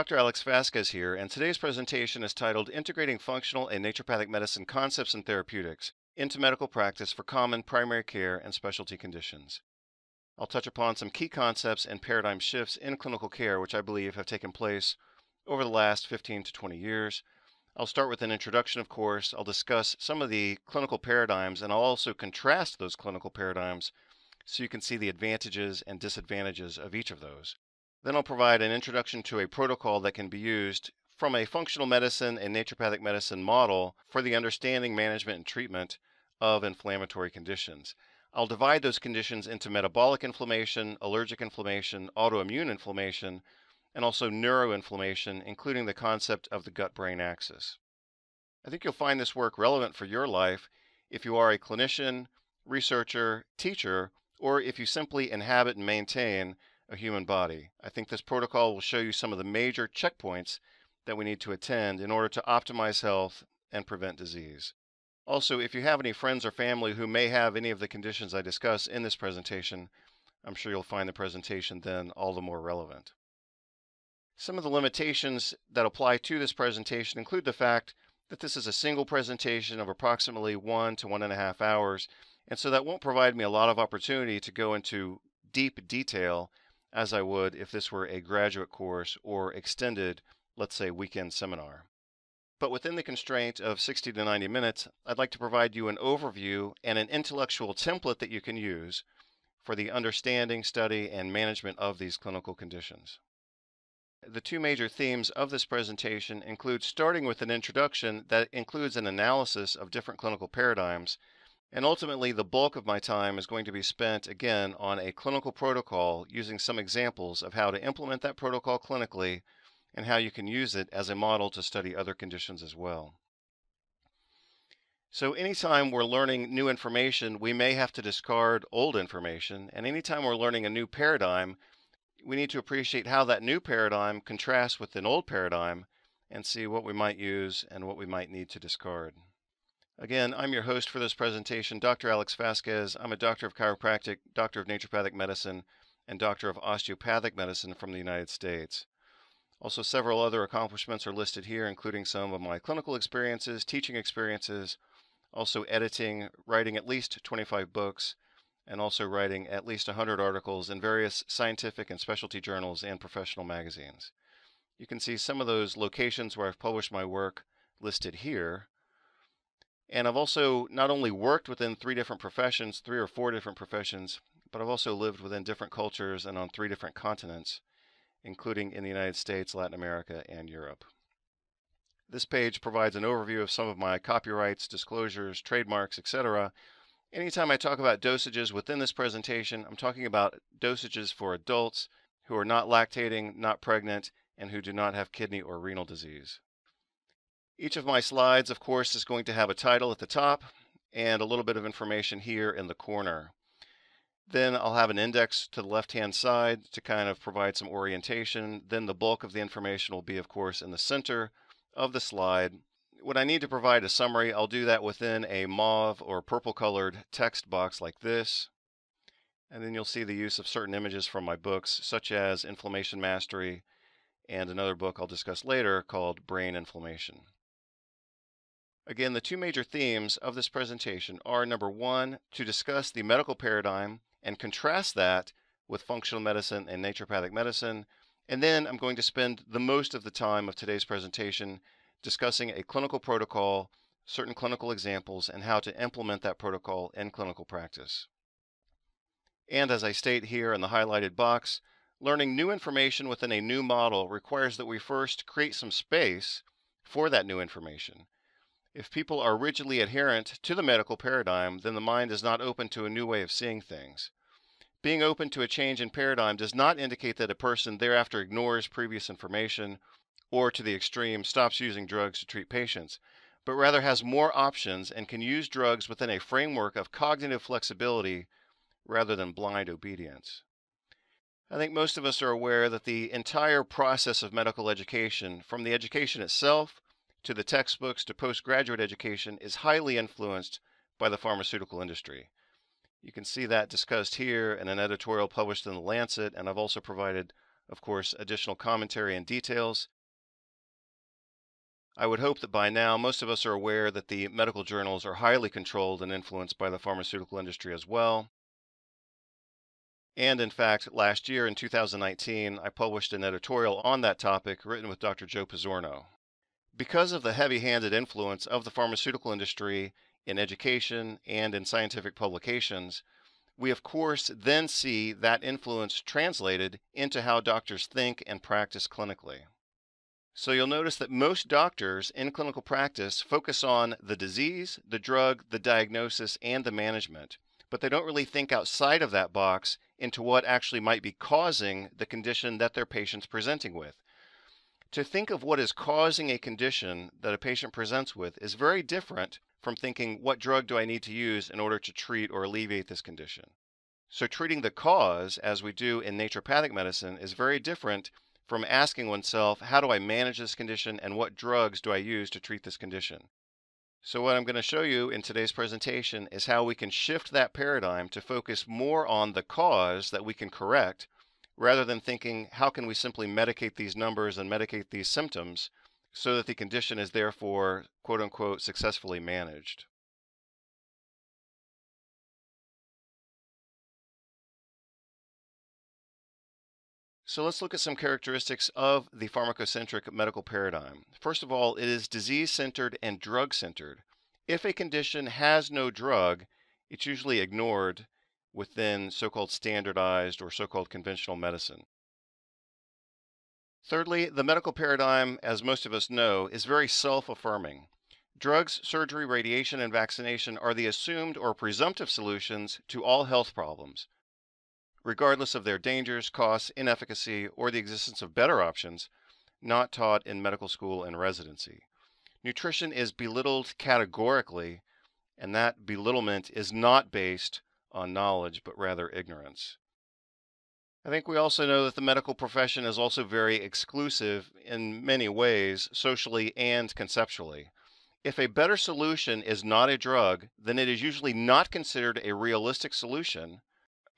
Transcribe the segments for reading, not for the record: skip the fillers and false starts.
Dr. Alex Vasquez here, and today's presentation is titled Integrating Functional and Naturopathic Medicine Concepts and Therapeutics into Medical Practice for Common Primary Care and Specialty Conditions. I'll touch upon some key concepts and paradigm shifts in clinical care which I believe have taken place over the last 15 to 20 years. I'll start with an introduction, of course. I'll discuss some of the clinical paradigms, and I'll also contrast those clinical paradigms so you can see the advantages and disadvantages of each of those. Then I'll provide an introduction to a protocol that can be used from a functional medicine and naturopathic medicine model for the understanding, management, and treatment of inflammatory conditions. I'll divide those conditions into metabolic inflammation, allergic inflammation, autoimmune inflammation, and also neuroinflammation, including the concept of the gut-brain axis. I think you'll find this work relevant for your life if you are a clinician, researcher, teacher, or if you simply inhabit and maintain a human body. I think this protocol will show you some of the major checkpoints that we need to attend in order to optimize health and prevent disease. Also, if you have any friends or family who may have any of the conditions I discuss in this presentation, I'm sure you'll find the presentation then all the more relevant. Some of the limitations that apply to this presentation include the fact that this is a single presentation of approximately 1 to 1.5 hours, and so that won't provide me a lot of opportunity to go into deep detail as I would if this were a graduate course or extended, let's say, weekend seminar. But within the constraint of 60 to 90 minutes, I'd like to provide you an overview and an intellectual template that you can use for the understanding, study, and management of these clinical conditions. The two major themes of this presentation include starting with an introduction that includes an analysis of different clinical paradigms, and ultimately the bulk of my time is going to be spent again on a clinical protocol using some examples of how to implement that protocol clinically and how you can use it as a model to study other conditions as well. So anytime we're learning new information, we may have to discard old information, and anytime we're learning a new paradigm, we need to appreciate how that new paradigm contrasts with an old paradigm and see what we might use and what we might need to discard. Again, I'm your host for this presentation, Dr. Alex Vasquez. I'm a doctor of chiropractic, doctor of naturopathic medicine, and doctor of osteopathic medicine from the United States. Also, several other accomplishments are listed here, including some of my clinical experiences, teaching experiences, also editing, writing at least 25 books, and also writing at least 100 articles in various scientific and specialty journals and professional magazines. You can see some of those locations where I've published my work listed here. And I've also not only worked within 3 or 4 different professions, but I've also lived within different cultures and on 3 different continents, including in the United States, Latin America, and Europe. This page provides an overview of some of my copyrights, disclosures, trademarks, etc. Anytime I talk about dosages within this presentation, I'm talking about dosages for adults who are not lactating, not pregnant, and who do not have kidney or renal disease. Each of my slides, of course, is going to have a title at the top and a little bit of information here in the corner. Then I'll have an index to the left-hand side to kind of provide some orientation. Then the bulk of the information will be, of course, in the center of the slide. When I need to provide a summary, I'll do that within a mauve or purple-colored text box like this. And then you'll see the use of certain images from my books, such as Inflammation Mastery, and another book I'll discuss later called Brain Inflammation. Again, the 2 major themes of this presentation are, number 1, to discuss the medical paradigm and contrast that with functional medicine and naturopathic medicine. And then I'm going to spend the most of the time of today's presentation discussing a clinical protocol, certain clinical examples, and how to implement that protocol in clinical practice. And as I state here in the highlighted box, learning new information within a new model requires that we first create some space for that new information. If people are rigidly adherent to the medical paradigm, then the mind is not open to a new way of seeing things. Being open to a change in paradigm does not indicate that a person thereafter ignores previous information or, to the extreme, stops using drugs to treat patients, but rather has more options and can use drugs within a framework of cognitive flexibility rather than blind obedience. I think most of us are aware that the entire process of medical education, from the education itself to the textbooks to postgraduate education, is highly influenced by the pharmaceutical industry. You can see that discussed here in an editorial published in The Lancet, and I've also provided of course, additional commentary and details. I would hope that by now most of us are aware that the medical journals are highly controlled and influenced by the pharmaceutical industry as well. And in fact, last year in 2019, I published an editorial on that topic written with Dr. Joe Pizzorno. Because of the heavy-handed influence of the pharmaceutical industry in education and in scientific publications, we of course then see that influence translated into how doctors think and practice clinically. So you'll notice that most doctors in clinical practice focus on the disease, the drug, the diagnosis, and the management, but they don't really think outside of that box into what actually might be causing the condition that their patient's presenting with. To think of what is causing a condition that a patient presents with is very different from thinking, what drug do I need to use in order to treat or alleviate this condition? So treating the cause, as we do in naturopathic medicine, is very different from asking oneself, how do I manage this condition and what drugs do I use to treat this condition? So what I'm going to show you in today's presentation is how we can shift that paradigm to focus more on the cause that we can correct, rather than thinking, how can we simply medicate these numbers and medicate these symptoms so that the condition is therefore, quote unquote, successfully managed. So let's look at some characteristics of the pharmacocentric medical paradigm. First of all, it is disease-centered and drug-centered. If a condition has no drug, it's usually ignored within so-called standardized or so-called conventional medicine. Thirdly, the medical paradigm, as most of us know, is very self-affirming. Drugs, surgery, radiation, and vaccination are the assumed or presumptive solutions to all health problems, regardless of their dangers, costs, inefficacy, or the existence of better options not taught in medical school and residency. Nutrition is belittled categorically, and that belittlement is not based on knowledge, but rather ignorance. I think we also know that the medical profession is also very exclusive in many ways, socially and conceptually. If a better solution is not a drug, then it is usually not considered a realistic solution.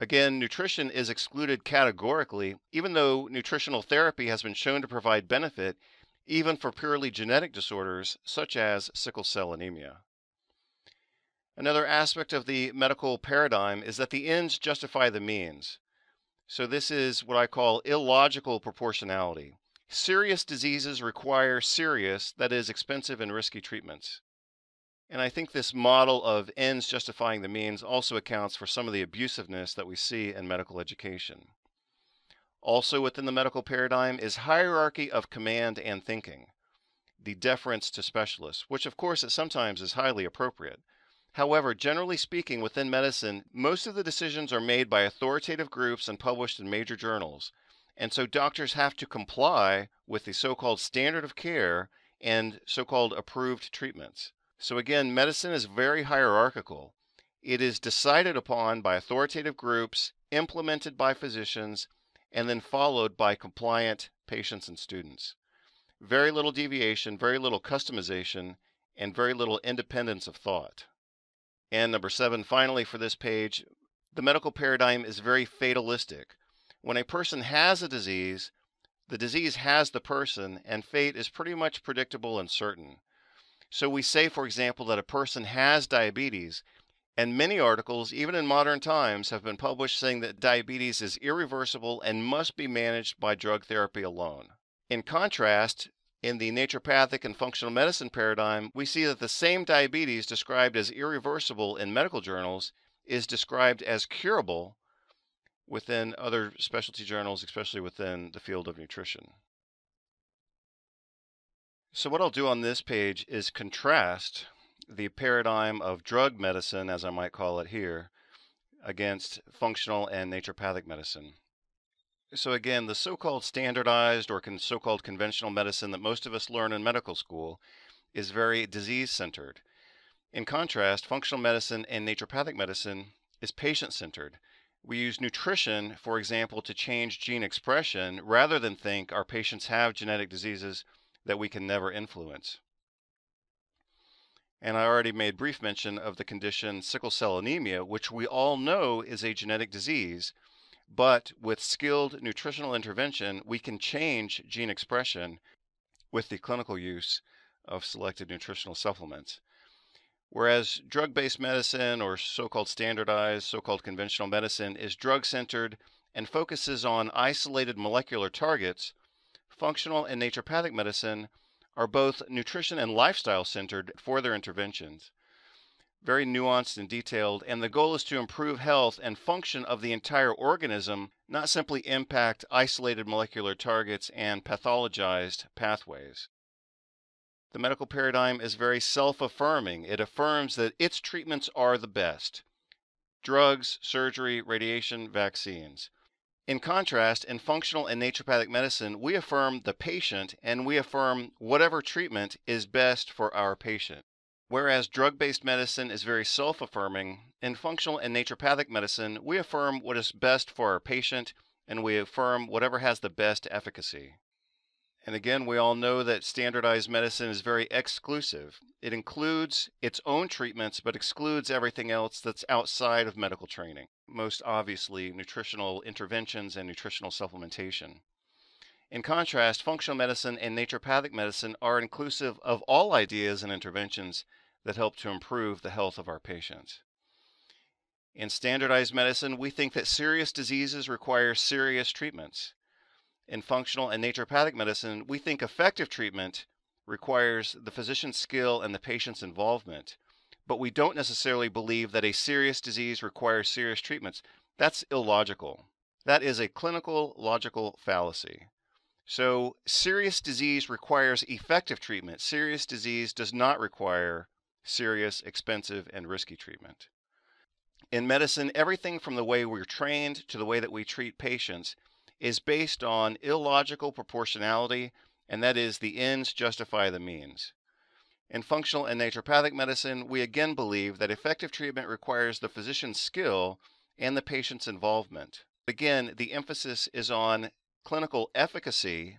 Again, nutrition is excluded categorically, even though nutritional therapy has been shown to provide benefit even for purely genetic disorders such as sickle cell anemia. Another aspect of the medical paradigm is that the ends justify the means. So this is what I call illogical proportionality. Serious diseases require serious, that is, expensive and risky treatments. And I think this model of ends justifying the means also accounts for some of the abusiveness that we see in medical education. Also within the medical paradigm is hierarchy of command and thinking, the deference to specialists, which of course at sometimes is highly appropriate. However, generally speaking, within medicine, most of the decisions are made by authoritative groups and published in major journals, and so doctors have to comply with the so-called standard of care and so-called approved treatments. So again, medicine is very hierarchical. It is decided upon by authoritative groups, implemented by physicians, and then followed by compliant patients and students. Very little deviation, very little customization, and very little independence of thought. And number 7, finally for this page, the medical paradigm is very fatalistic. When a person has a disease, the disease has the person, and fate is pretty much predictable and certain. So we say, for example, that a person has diabetes, and many articles, even in modern times, have been published saying that diabetes is irreversible and must be managed by drug therapy alone. In contrast, in the naturopathic and functional medicine paradigm, we see that the same diabetes described as irreversible in medical journals is described as curable within other specialty journals, especially within the field of nutrition. So what I'll do on this page is contrast the paradigm of drug medicine, as I might call it here, against functional and naturopathic medicine. So again, the so-called standardized or so-called conventional medicine that most of us learn in medical school is very disease-centered. In contrast, functional medicine and naturopathic medicine is patient-centered. We use nutrition, for example, to change gene expression rather than think our patients have genetic diseases that we can never influence. And I already made brief mention of the condition sickle cell anemia, which we all know is a genetic disease, But with skilled nutritional intervention, we can change gene expression with the clinical use of selected nutritional supplements. Whereas drug-based medicine, or so-called standardized, so-called conventional medicine, is drug-centered and focuses on isolated molecular targets, functional and naturopathic medicine are both nutrition and lifestyle-centered for their interventions. Very nuanced and detailed, and the goal is to improve health and function of the entire organism, not simply impact isolated molecular targets and pathologized pathways. The medical paradigm is very self-affirming. It affirms that its treatments are the best: drugs, surgery, radiation, vaccines. In contrast, in functional and naturopathic medicine, we affirm the patient and we affirm whatever treatment is best for our patient. Whereas drug-based medicine is very self-affirming, in functional and naturopathic medicine, we affirm what is best for our patient and we affirm whatever has the best efficacy. And again, we all know that standardized medicine is very exclusive. It includes its own treatments, but excludes everything else that's outside of medical training. Most obviously, nutritional interventions and nutritional supplementation. In contrast, functional medicine and naturopathic medicine are inclusive of all ideas and interventions that help to improve the health of our patients. In standardized medicine, we think that serious diseases require serious treatments. In functional and naturopathic medicine, we think effective treatment requires the physician's skill and the patient's involvement, but we don't necessarily believe that a serious disease requires serious treatments. That's illogical. That is a clinical logical fallacy. So serious disease requires effective treatment. Serious disease does not require serious, expensive, and risky treatment. In medicine, everything from the way we're trained to the way that we treat patients is based on illogical proportionality, and that is the ends justify the means. In functional and naturopathic medicine, we again believe that effective treatment requires the physician's skill and the patient's involvement. Again, the emphasis is on clinical efficacy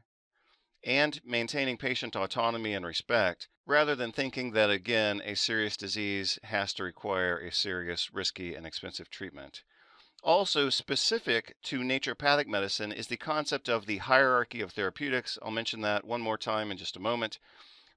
and maintaining patient autonomy and respect, rather than thinking that, again, a serious disease has to require a serious, risky, and expensive treatment. Also specific to naturopathic medicine is the concept of the hierarchy of therapeutics. I'll mention that one more time in just a moment.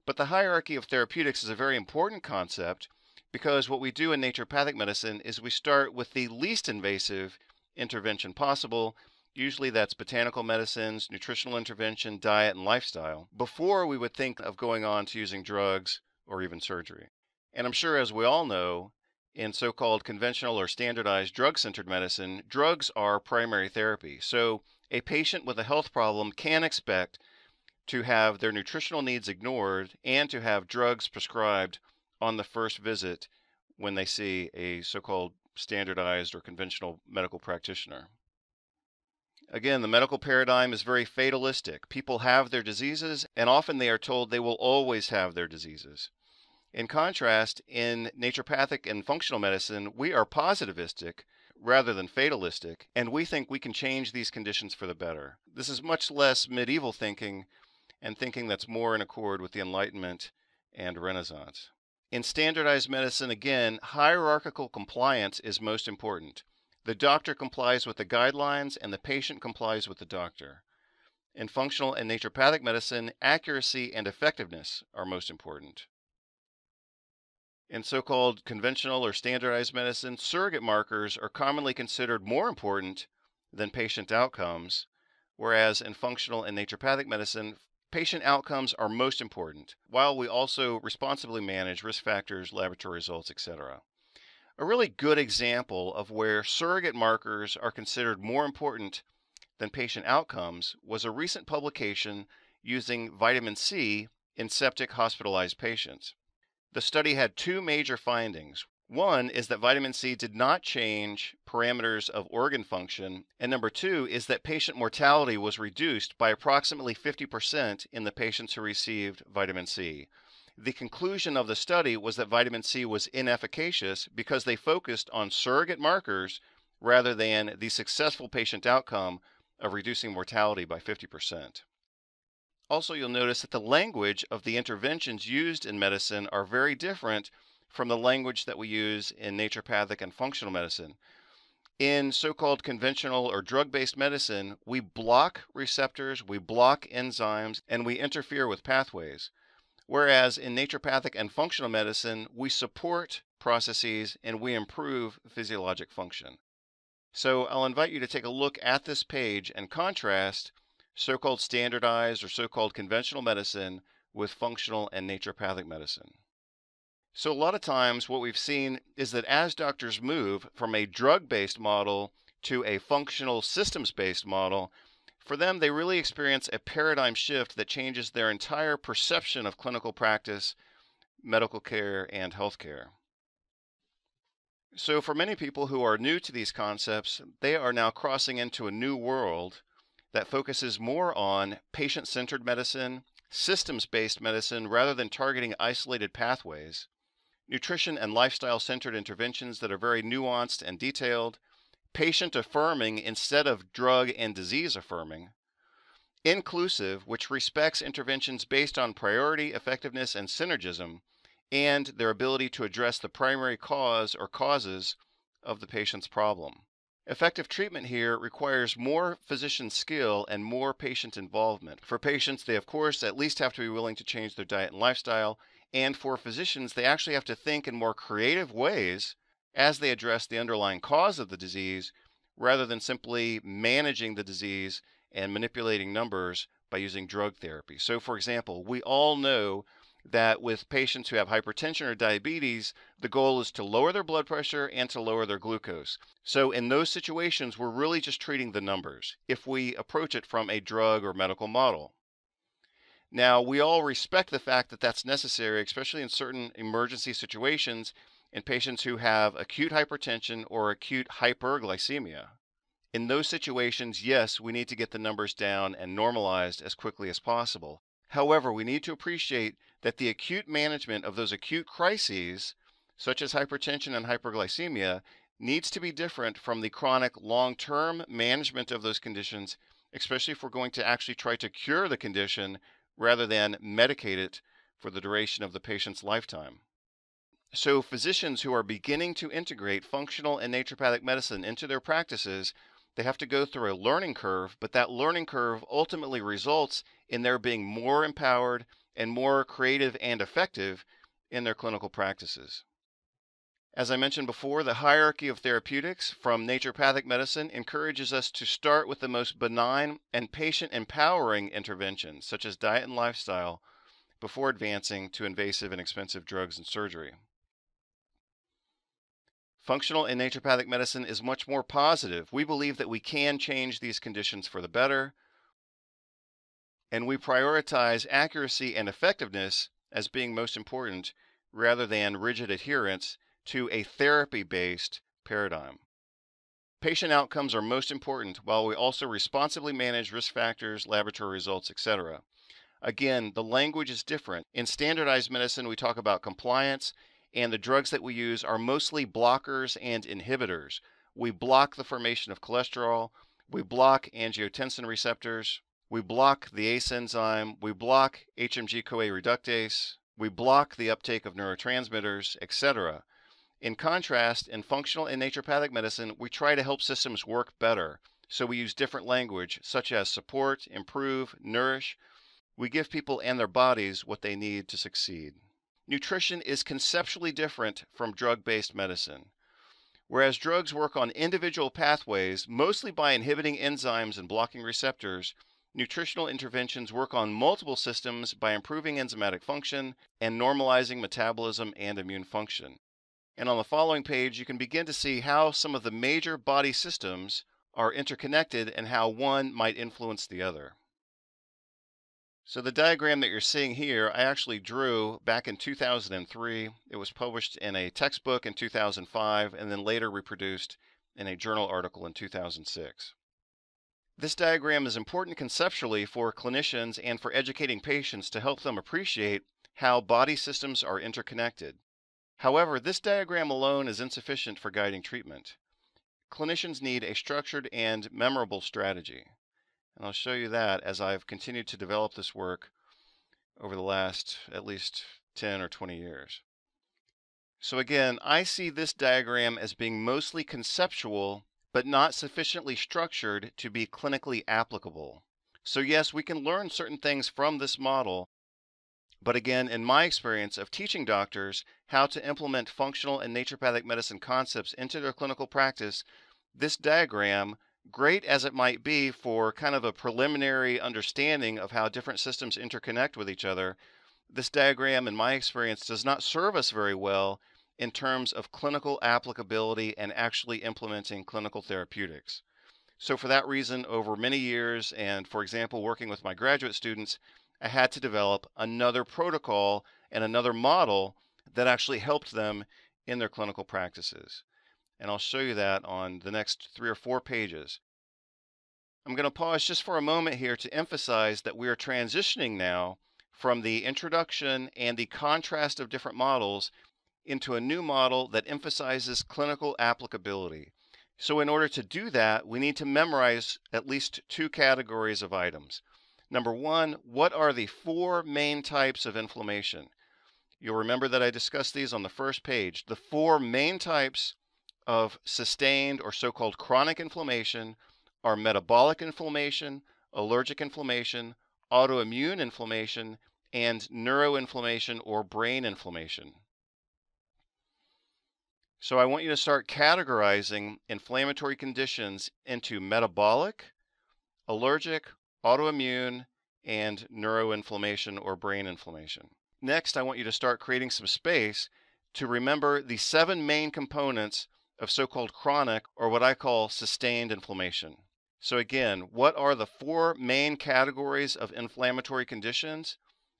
But the hierarchy of therapeutics is a very important concept because what we do in naturopathic medicine is we start with the least invasive intervention possible. Usually that's botanical medicines, nutritional intervention, diet, and lifestyle, before we would think of going on to using drugs or even surgery. And I'm sure, as we all know, in so-called conventional or standardized drug-centered medicine, drugs are primary therapy. So a patient with a health problem can expect to have their nutritional needs ignored and to have drugs prescribed on the first visit when they see a so-called standardized or conventional medical practitioner. Again, the medical paradigm is very fatalistic. People have their diseases, and often they are told they will always have their diseases. In contrast, in naturopathic and functional medicine, we are positivistic rather than fatalistic, and we think we can change these conditions for the better. This is much less medieval thinking and thinking that's more in accord with the Enlightenment and Renaissance. In standardized medicine, again, hierarchical compliance is most important. The doctor complies with the guidelines and the patient complies with the doctor. In functional and naturopathic medicine, accuracy and effectiveness are most important. In so-called conventional or standardized medicine, surrogate markers are commonly considered more important than patient outcomes, whereas in functional and naturopathic medicine, patient outcomes are most important, while we also responsibly manage risk factors, laboratory results, etc. A really good example of where surrogate markers are considered more important than patient outcomes was a recent publication using vitamin C in septic hospitalized patients. The study had two major findings. One is that vitamin C did not change parameters of organ function, and number two is that patient mortality was reduced by approximately 50% in the patients who received vitamin C. The conclusion of the study was that vitamin C was inefficacious because they focused on surrogate markers rather than the successful patient outcome of reducing mortality by 50%. Also, you'll notice that the language of the interventions used in medicine are very different from the language that we use in naturopathic and functional medicine. In so-called conventional or drug-based medicine, we block receptors, we block enzymes, and we interfere with pathways. Whereas in naturopathic and functional medicine, we support processes and we improve physiologic function. So I'll invite you to take a look at this page and contrast so-called standardized or so-called conventional medicine with functional and naturopathic medicine. So a lot of times what we've seen is that as doctors move from a drug-based model to a functional systems-based model, for them they really experience a paradigm shift that changes their entire perception of clinical practice, medical care, and healthcare. So for many people who are new to these concepts, they are now crossing into a new world that focuses more on patient-centered medicine, systems-based medicine rather than targeting isolated pathways, nutrition and lifestyle-centered interventions that are very nuanced and detailed, patient-affirming instead of drug and disease-affirming, inclusive, which respects interventions based on priority, effectiveness, and synergism, and their ability to address the primary cause or causes of the patient's problem. Effective treatment here requires more physician skill and more patient involvement. For patients, they of course at least have to be willing to change their diet and lifestyle, and for physicians, they actually have to think in more creative ways as they address the underlying cause of the disease, rather than simply managing the disease and manipulating numbers by using drug therapy. So for example, we all know that with patients who have hypertension or diabetes, the goal is to lower their blood pressure and to lower their glucose. So in those situations, we're really just treating the numbers if we approach it from a drug or medical model. Now, we all respect the fact that that's necessary, especially in certain emergency situations in patients who have acute hypertension or acute hyperglycemia. In those situations, yes, we need to get the numbers down and normalized as quickly as possible. However, we need to appreciate that the acute management of those acute crises, such as hypertension and hyperglycemia, needs to be different from the chronic long-term management of those conditions, especially if we're going to actually try to cure the condition rather than medicate it for the duration of the patient's lifetime. So physicians who are beginning to integrate functional and naturopathic medicine into their practices, they have to go through a learning curve, but that learning curve ultimately results in their being more empowered and more creative and effective in their clinical practices. As I mentioned before, the hierarchy of therapeutics from naturopathic medicine encourages us to start with the most benign and patient-empowering interventions, such as diet and lifestyle, before advancing to invasive and expensive drugs and surgery. Functional and naturopathic medicine is much more positive. We believe that we can change these conditions for the better, and we prioritize accuracy and effectiveness as being most important rather than rigid adherence to a therapy-based paradigm. Patient outcomes are most important while we also responsibly manage risk factors, laboratory results, etc. Again, the language is different. In standardized medicine, we talk about compliance, and the drugs that we use are mostly blockers and inhibitors. We block the formation of cholesterol, we block angiotensin receptors, we block the ACE enzyme, we block HMG-CoA reductase, we block the uptake of neurotransmitters, etc. In contrast, in functional and naturopathic medicine, we try to help systems work better. So we use different language, such as support, improve, nourish. We give people and their bodies what they need to succeed. Nutrition is conceptually different from drug-based medicine. Whereas drugs work on individual pathways, mostly by inhibiting enzymes and blocking receptors, nutritional interventions work on multiple systems by improving enzymatic function and normalizing metabolism and immune function. And on the following page, you can begin to see how some of the major body systems are interconnected and how one might influence the other. So the diagram that you're seeing here, I actually drew back in 2003. It was published in a textbook in 2005 and then later reproduced in a journal article in 2006. This diagram is important conceptually for clinicians and for educating patients to help them appreciate how body systems are interconnected. However, this diagram alone is insufficient for guiding treatment. Clinicians need a structured and memorable strategy. And I'll show you that as I've continued to develop this work over the last at least 10 or 20 years. So again, I see this diagram as being mostly conceptual, but not sufficiently structured to be clinically applicable. So yes, we can learn certain things from this model, but again, in my experience of teaching doctors how to implement functional and naturopathic medicine concepts into their clinical practice, this diagram, great as it might be for kind of a preliminary understanding of how different systems interconnect with each other, this diagram, in my experience, does not serve us very well in terms of clinical applicability and actually implementing clinical therapeutics. So for that reason, over many years, and for example, working with my graduate students, I had to develop another protocol and another model that actually helped them in their clinical practices. And I'll show you that on the next 3 or 4 pages. I'm going to pause just for a moment here to emphasize that we are transitioning now from the introduction and the contrast of different models into a new model that emphasizes clinical applicability. So in order to do that, we need to memorize at least 2 categories of items. Number 1, what are the 4 main types of inflammation? You'll remember that I discussed these on the first page. The 4 main types of sustained or so-called chronic inflammation are metabolic inflammation, allergic inflammation, autoimmune inflammation, and neuroinflammation or brain inflammation. So I want you to start categorizing inflammatory conditions into metabolic, allergic, autoimmune, and neuroinflammation or brain inflammation. Next, I want you to start creating some space to remember the 7 main components of so-called chronic, or what I call sustained inflammation. So again, what are the 4 main categories of inflammatory conditions?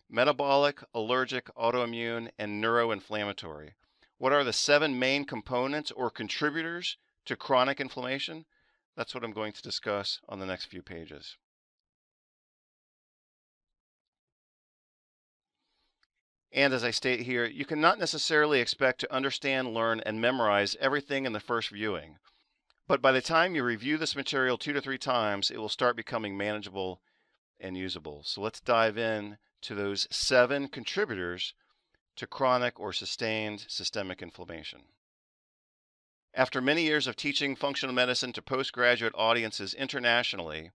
Metabolic, allergic, autoimmune, and neuroinflammatory. What are the 7 main components or contributors to chronic inflammation? That's what I'm going to discuss on the next few pages. And as I state here, you cannot necessarily expect to understand, learn, and memorize everything in the first viewing. But by the time you review this material 2 to 3 times, it will start becoming manageable and usable. So let's dive in to those 7 contributors to chronic or sustained systemic inflammation. After many years of teaching functional medicine to postgraduate audiences internationally,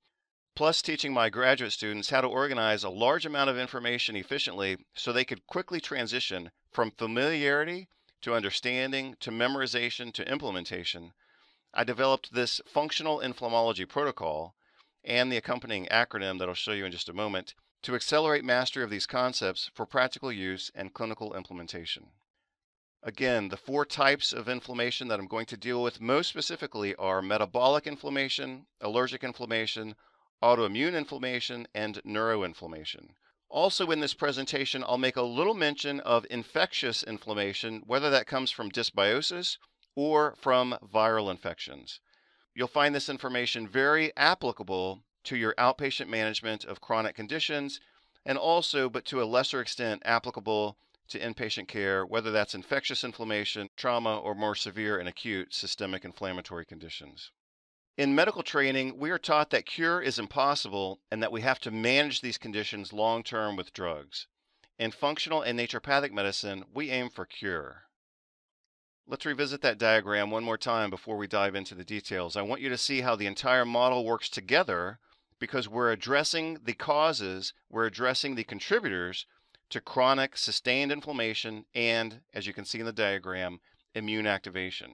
plus teaching my graduate students how to organize a large amount of information efficiently so they could quickly transition from familiarity to understanding to memorization to implementation, I developed this functional inflammology protocol and the accompanying acronym that I'll show you in just a moment to accelerate mastery of these concepts for practical use and clinical implementation. Again, the 4 types of inflammation that I'm going to deal with most specifically are metabolic inflammation, allergic inflammation, autoimmune inflammation, and neuroinflammation. Also in this presentation, I'll make a little mention of infectious inflammation, whether that comes from dysbiosis or from viral infections. You'll find this information very applicable to your outpatient management of chronic conditions, and also, but to a lesser extent, applicable to inpatient care, whether that's infectious inflammation, trauma, or more severe and acute systemic inflammatory conditions. In medical training, we are taught that cure is impossible and that we have to manage these conditions long-term with drugs. In functional and naturopathic medicine, we aim for cure. Let's revisit that diagram one more time before we dive into the details. I want you to see how the entire model works together because we're addressing the causes, we're addressing the contributors to chronic sustained inflammation and, as you can see in the diagram, immune activation.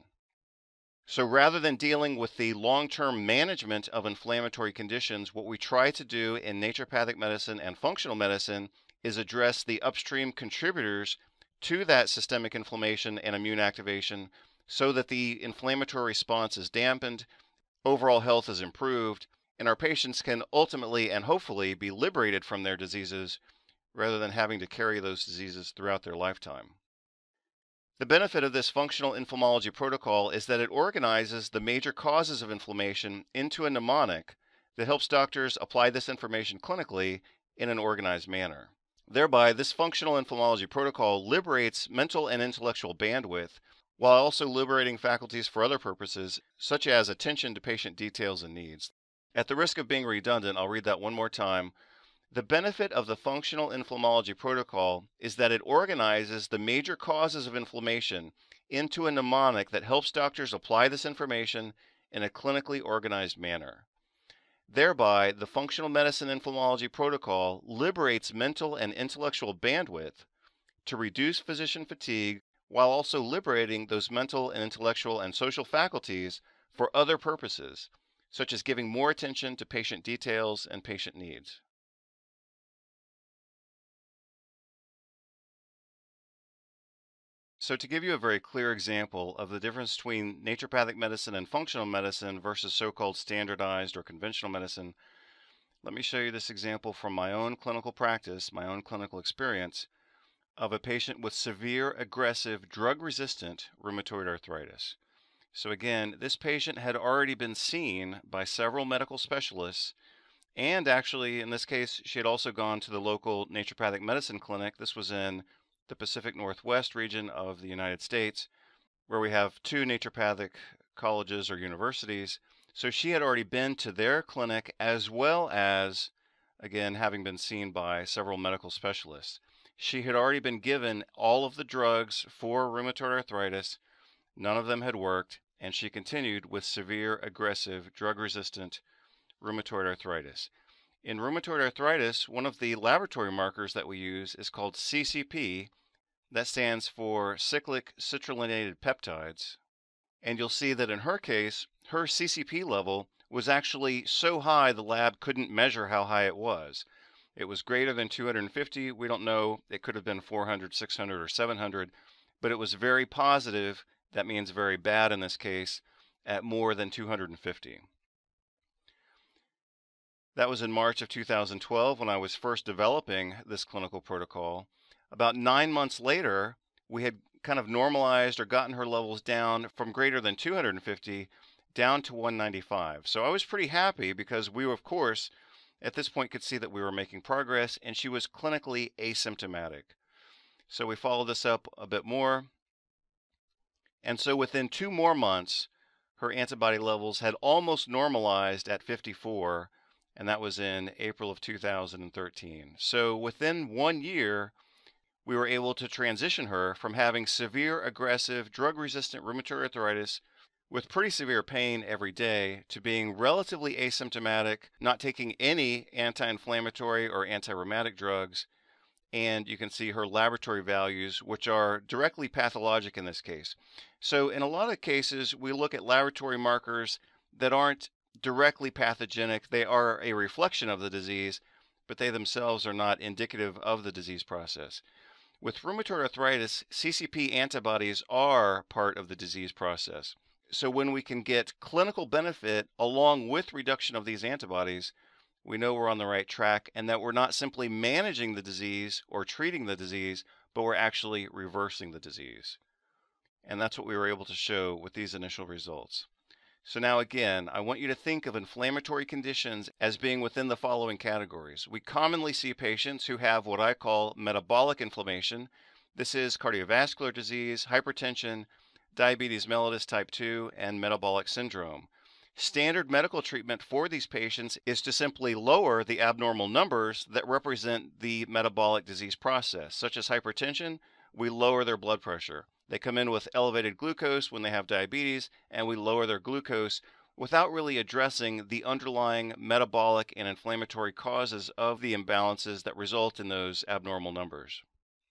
So rather than dealing with the long-term management of inflammatory conditions, what we try to do in naturopathic medicine and functional medicine is address the upstream contributors to that systemic inflammation and immune activation so that the inflammatory response is dampened, overall health is improved, and our patients can ultimately and hopefully be liberated from their diseases rather than having to carry those diseases throughout their lifetime. The benefit of this functional inflammology protocol is that it organizes the major causes of inflammation into a mnemonic that helps doctors apply this information clinically in an organized manner. Thereby, this functional inflammology protocol liberates mental and intellectual bandwidth while also liberating faculties for other purposes, such as attention to patient details and needs. At the risk of being redundant, I'll read that one more time. The benefit of the functional inflammology protocol is that it organizes the major causes of inflammation into a mnemonic that helps doctors apply this information in a clinically organized manner. Thereby, the functional medicine inflammology protocol liberates mental and intellectual bandwidth to reduce physician fatigue while also liberating those mental and intellectual and social faculties for other purposes, such as giving more attention to patient details and patient needs. So, to give you a very clear example of the difference between naturopathic medicine and functional medicine versus so-called standardized or conventional medicine, let me show you this example from my own clinical practice, my own clinical experience of a patient with severe, aggressive, drug-resistant rheumatoid arthritis. So again, this patient had already been seen by several medical specialists, and actually, in this case, she had also gone to the local naturopathic medicine clinic. This was in the Pacific Northwest region of the United States, where we have two naturopathic colleges or universities. So she had already been to their clinic, as well as, again, having been seen by several medical specialists. She had already been given all of the drugs for rheumatoid arthritis. None of them had worked, and she continued with severe, aggressive, drug-resistant rheumatoid arthritis. In rheumatoid arthritis, one of the laboratory markers that we use is called CCP. That stands for cyclic citrullonated peptides. And you'll see that in her case, her CCP level was actually so high the lab couldn't measure how high it was. It was greater than 250. We don't know. It could have been 400, 600, or 700, but it was very positive. That means very bad in this case, at more than 250. That was in March of 2012 when I was first developing this clinical protocol. About 9 months later, we had kind of normalized or gotten her levels down from greater than 250 down to 195. So I was pretty happy because we, of course, at this point could see that we were making progress, and she was clinically asymptomatic. So we followed this up a bit more. And so within 2 more months, her antibody levels had almost normalized at 54, and that was in April of 2013. So within 1 year, we were able to transition her from having severe, aggressive, drug-resistant rheumatoid arthritis with pretty severe pain every day to being relatively asymptomatic, not taking any anti-inflammatory or anti-rheumatic drugs, and you can see her laboratory values, which are directly pathologic in this case. So in a lot of cases, we look at laboratory markers that aren't directly pathogenic. They are a reflection of the disease, but they themselves are not indicative of the disease process. With rheumatoid arthritis, CCP antibodies are part of the disease process. So when we can get clinical benefit along with reduction of these antibodies, we know we're on the right track and that we're not simply managing the disease or treating the disease, but we're actually reversing the disease. And that's what we were able to show with these initial results. So now again, I want you to think of inflammatory conditions as being within the following categories. We commonly see patients who have what I call metabolic inflammation. This is cardiovascular disease, hypertension, diabetes mellitus type 2, and metabolic syndrome. Standard medical treatment for these patients is to simply lower the abnormal numbers that represent the metabolic disease process, such as hypertension. We lower their blood pressure. They come in with elevated glucose when they have diabetes, and we lower their glucose without really addressing the underlying metabolic and inflammatory causes of the imbalances that result in those abnormal numbers.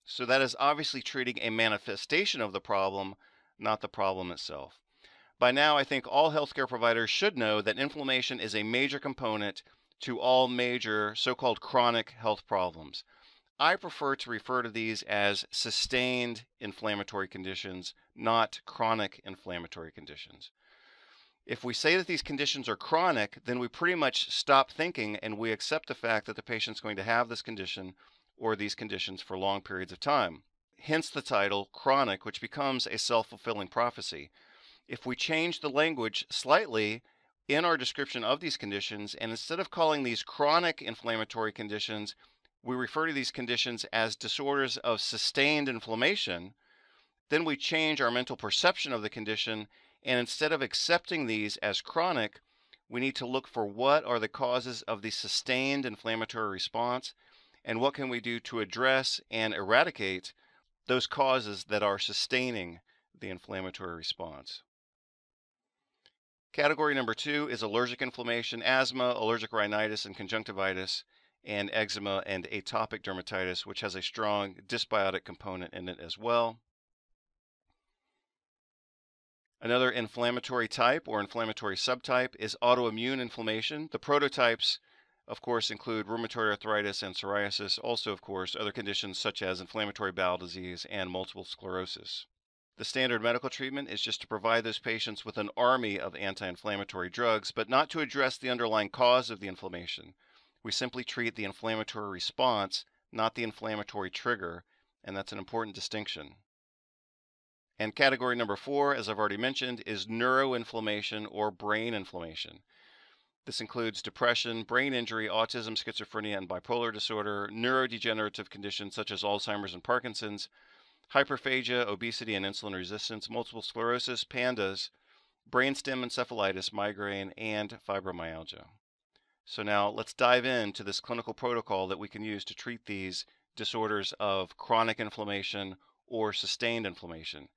So that is obviously treating a manifestation of the problem, not the problem itself. By now, I think all healthcare providers should know that inflammation is a major component to all major so-called chronic health problems. I prefer to refer to these as sustained inflammatory conditions, not chronic inflammatory conditions. If we say that these conditions are chronic, then we pretty much stop thinking and we accept the fact that the patient's going to have this condition or these conditions for long periods of time. Hence the title, chronic, which becomes a self-fulfilling prophecy. If we change the language slightly in our description of these conditions, and instead of calling these chronic inflammatory conditions, we refer to these conditions as disorders of sustained inflammation, then we change our mental perception of the condition, and instead of accepting these as chronic, we need to look for what are the causes of the sustained inflammatory response, and what can we do to address and eradicate those causes that are sustaining the inflammatory response. Category number 2 is allergic inflammation, asthma, allergic rhinitis and conjunctivitis, and eczema and atopic dermatitis, which has a strong dysbiotic component in it as well. Another inflammatory type or inflammatory subtype is autoimmune inflammation. The prototypes, of course, include rheumatoid arthritis and psoriasis, also, of course, other conditions such as inflammatory bowel disease and multiple sclerosis. The standard medical treatment is just to provide those patients with an army of anti-inflammatory drugs, but not to address the underlying cause of the inflammation. We simply treat the inflammatory response, not the inflammatory trigger, and that's an important distinction. And category number 4, as I've already mentioned, is neuroinflammation or brain inflammation. This includes depression, brain injury, autism, schizophrenia, and bipolar disorder, neurodegenerative conditions such as Alzheimer's and Parkinson's, hyperphagia, obesity and insulin resistance, multiple sclerosis, PANDAS, brainstem encephalitis, migraine, and fibromyalgia. So now let's dive into this clinical protocol that we can use to treat these disorders of chronic inflammation or sustained inflammation.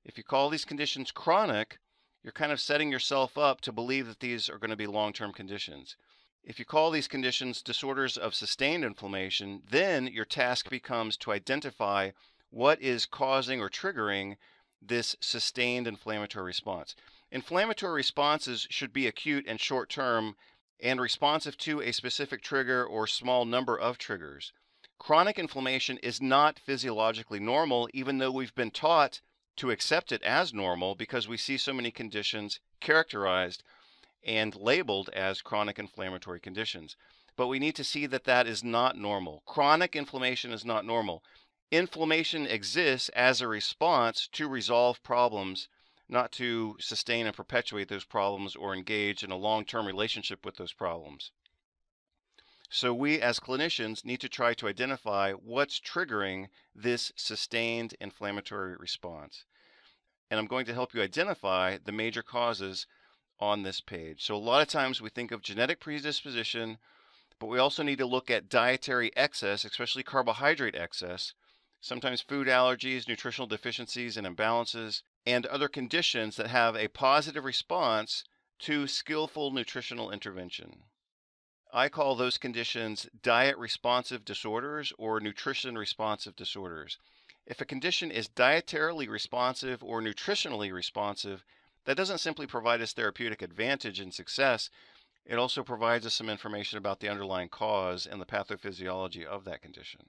If you call these conditions chronic, you're kind of setting yourself up to believe that these are going to be long-term conditions. If you call these conditions disorders of sustained inflammation, then your task becomes to identify what is causing or triggering this sustained inflammatory response. Inflammatory responses should be acute and short-term and responsive to a specific trigger or small number of triggers. Chronic inflammation is not physiologically normal, even though we've been taught to accept it as normal because we see so many conditions characterized and labeled as chronic inflammatory conditions. But we need to see that that is not normal. Chronic inflammation is not normal. Inflammation exists as a response to resolve problems, not to sustain and perpetuate those problems or engage in a long-term relationship with those problems. So we as clinicians need to try to identify what's triggering this sustained inflammatory response. And I'm going to help you identify the major causes on this page. So a lot of times we think of genetic predisposition, but we also need to look at dietary excess, especially carbohydrate excess, sometimes food allergies, nutritional deficiencies and imbalances, and other conditions that have a positive response to skillful nutritional intervention. I call those conditions diet-responsive disorders or nutrition-responsive disorders. If a condition is dietarily responsive or nutritionally responsive, that doesn't simply provide us therapeutic advantage and success, it also provides us some information about the underlying cause and the pathophysiology of that condition.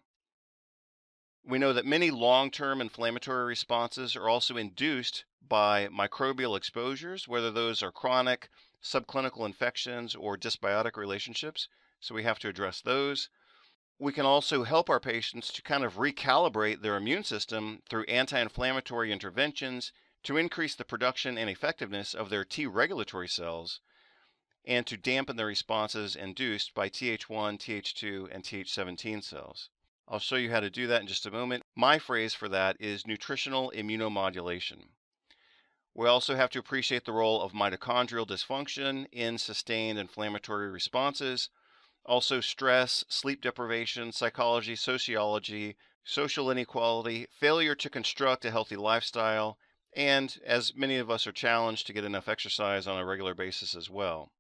We know that many long-term inflammatory responses are also induced by microbial exposures, whether those are chronic, subclinical infections, or dysbiotic relationships, so we have to address those. We can also help our patients to kind of recalibrate their immune system through anti-inflammatory interventions to increase the production and effectiveness of their T regulatory cells and to dampen the responses induced by Th1, Th2, and Th17 cells. I'll show you how to do that in just a moment. My phrase for that is nutritional immunomodulation. We also have to appreciate the role of mitochondrial dysfunction in sustained inflammatory responses. Also stress, sleep deprivation, psychology, sociology, social inequality, failure to construct a healthy lifestyle, and as many of us are challenged to get enough exercise on a regular basis as well.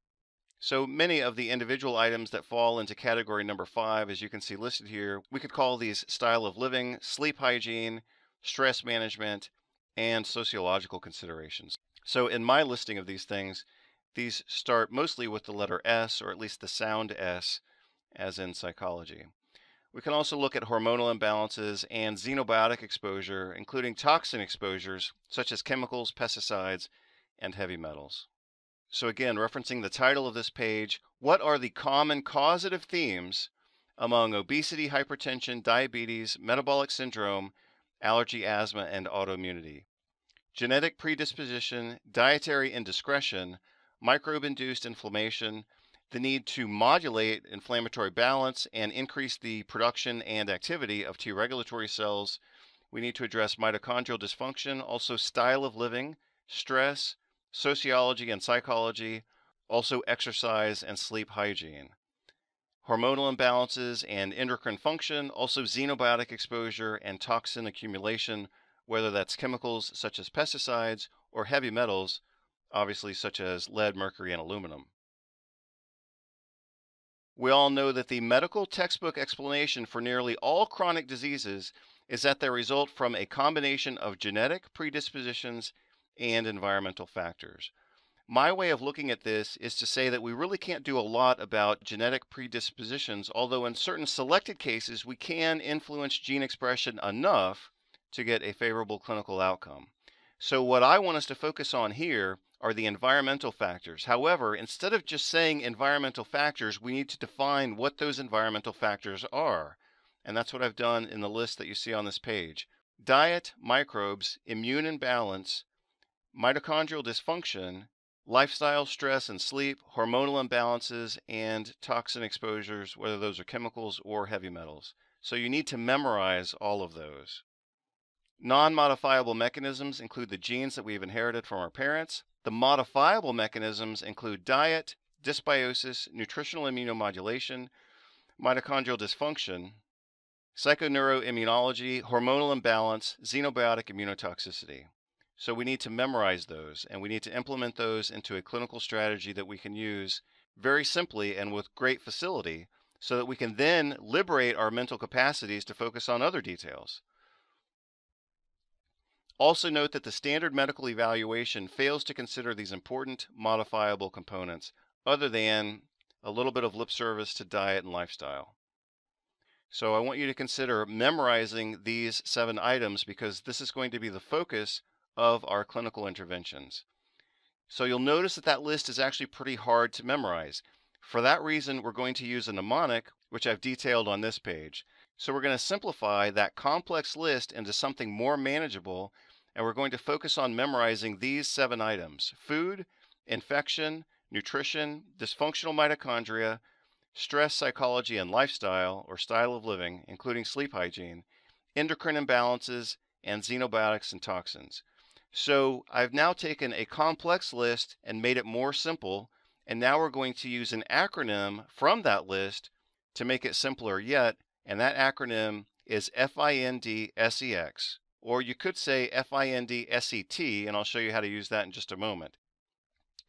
So many of the individual items that fall into category number 5, as you can see listed here, we could call these style of living, sleep hygiene, stress management, and sociological considerations. So in my listing of these things, these start mostly with the letter S, or at least the sound S, as in psychology. We can also look at hormonal imbalances and xenobiotic exposure, including toxin exposures such as chemicals, pesticides, and heavy metals. So again, referencing the title of this page, what are the common causative themes among obesity, hypertension, diabetes, metabolic syndrome, allergy, asthma, and autoimmunity? Genetic predisposition, dietary indiscretion, microbe-induced inflammation, the need to modulate inflammatory balance and increase the production and activity of T regulatory cells. We need to address mitochondrial dysfunction, also style of living, stress, sociology and psychology, also exercise and sleep hygiene. Hormonal imbalances and endocrine function, also xenobiotic exposure and toxin accumulation, whether that's chemicals such as pesticides or heavy metals, obviously such as lead, mercury, and aluminum. We all know that the medical textbook explanation for nearly all chronic diseases is that they result from a combination of genetic predispositions and environmental factors. My way of looking at this is to say that we really can't do a lot about genetic predispositions, although in certain selected cases we can influence gene expression enough to get a favorable clinical outcome. So what I want us to focus on here are the environmental factors. However, instead of just saying environmental factors, we need to define what those environmental factors are. And that's what I've done in the list that you see on this page. Diet, microbes, immune imbalance, mitochondrial dysfunction, lifestyle, stress and sleep, hormonal imbalances, and toxin exposures, whether those are chemicals or heavy metals. So you need to memorize all of those. Non-modifiable mechanisms include the genes that we've inherited from our parents. The modifiable mechanisms include diet, dysbiosis, nutritional immunomodulation, mitochondrial dysfunction, psychoneuroimmunology, hormonal imbalance, xenobiotic immunotoxicity. So we need to memorize those, and we need to implement those into a clinical strategy that we can use very simply and with great facility so that we can then liberate our mental capacities to focus on other details. Also note that the standard medical evaluation fails to consider these important modifiable components other than a little bit of lip service to diet and lifestyle. So I want you to consider memorizing these 7 items because this is going to be the focus of our clinical interventions. So you'll notice that that list is actually pretty hard to memorize. For that reason, we're going to use a mnemonic, which I've detailed on this page. So we're going to simplify that complex list into something more manageable, and we're going to focus on memorizing these 7 items: food, infection, nutrition, dysfunctional mitochondria, stress, psychology and lifestyle or style of living, including sleep hygiene, endocrine imbalances, and xenobiotics and toxins. So I've now taken a complex list and made it more simple, and now we're going to use an acronym from that list to make it simpler yet, and that acronym is FINDSEX, or you could say FINDSET, and I'll show you how to use that in just a moment.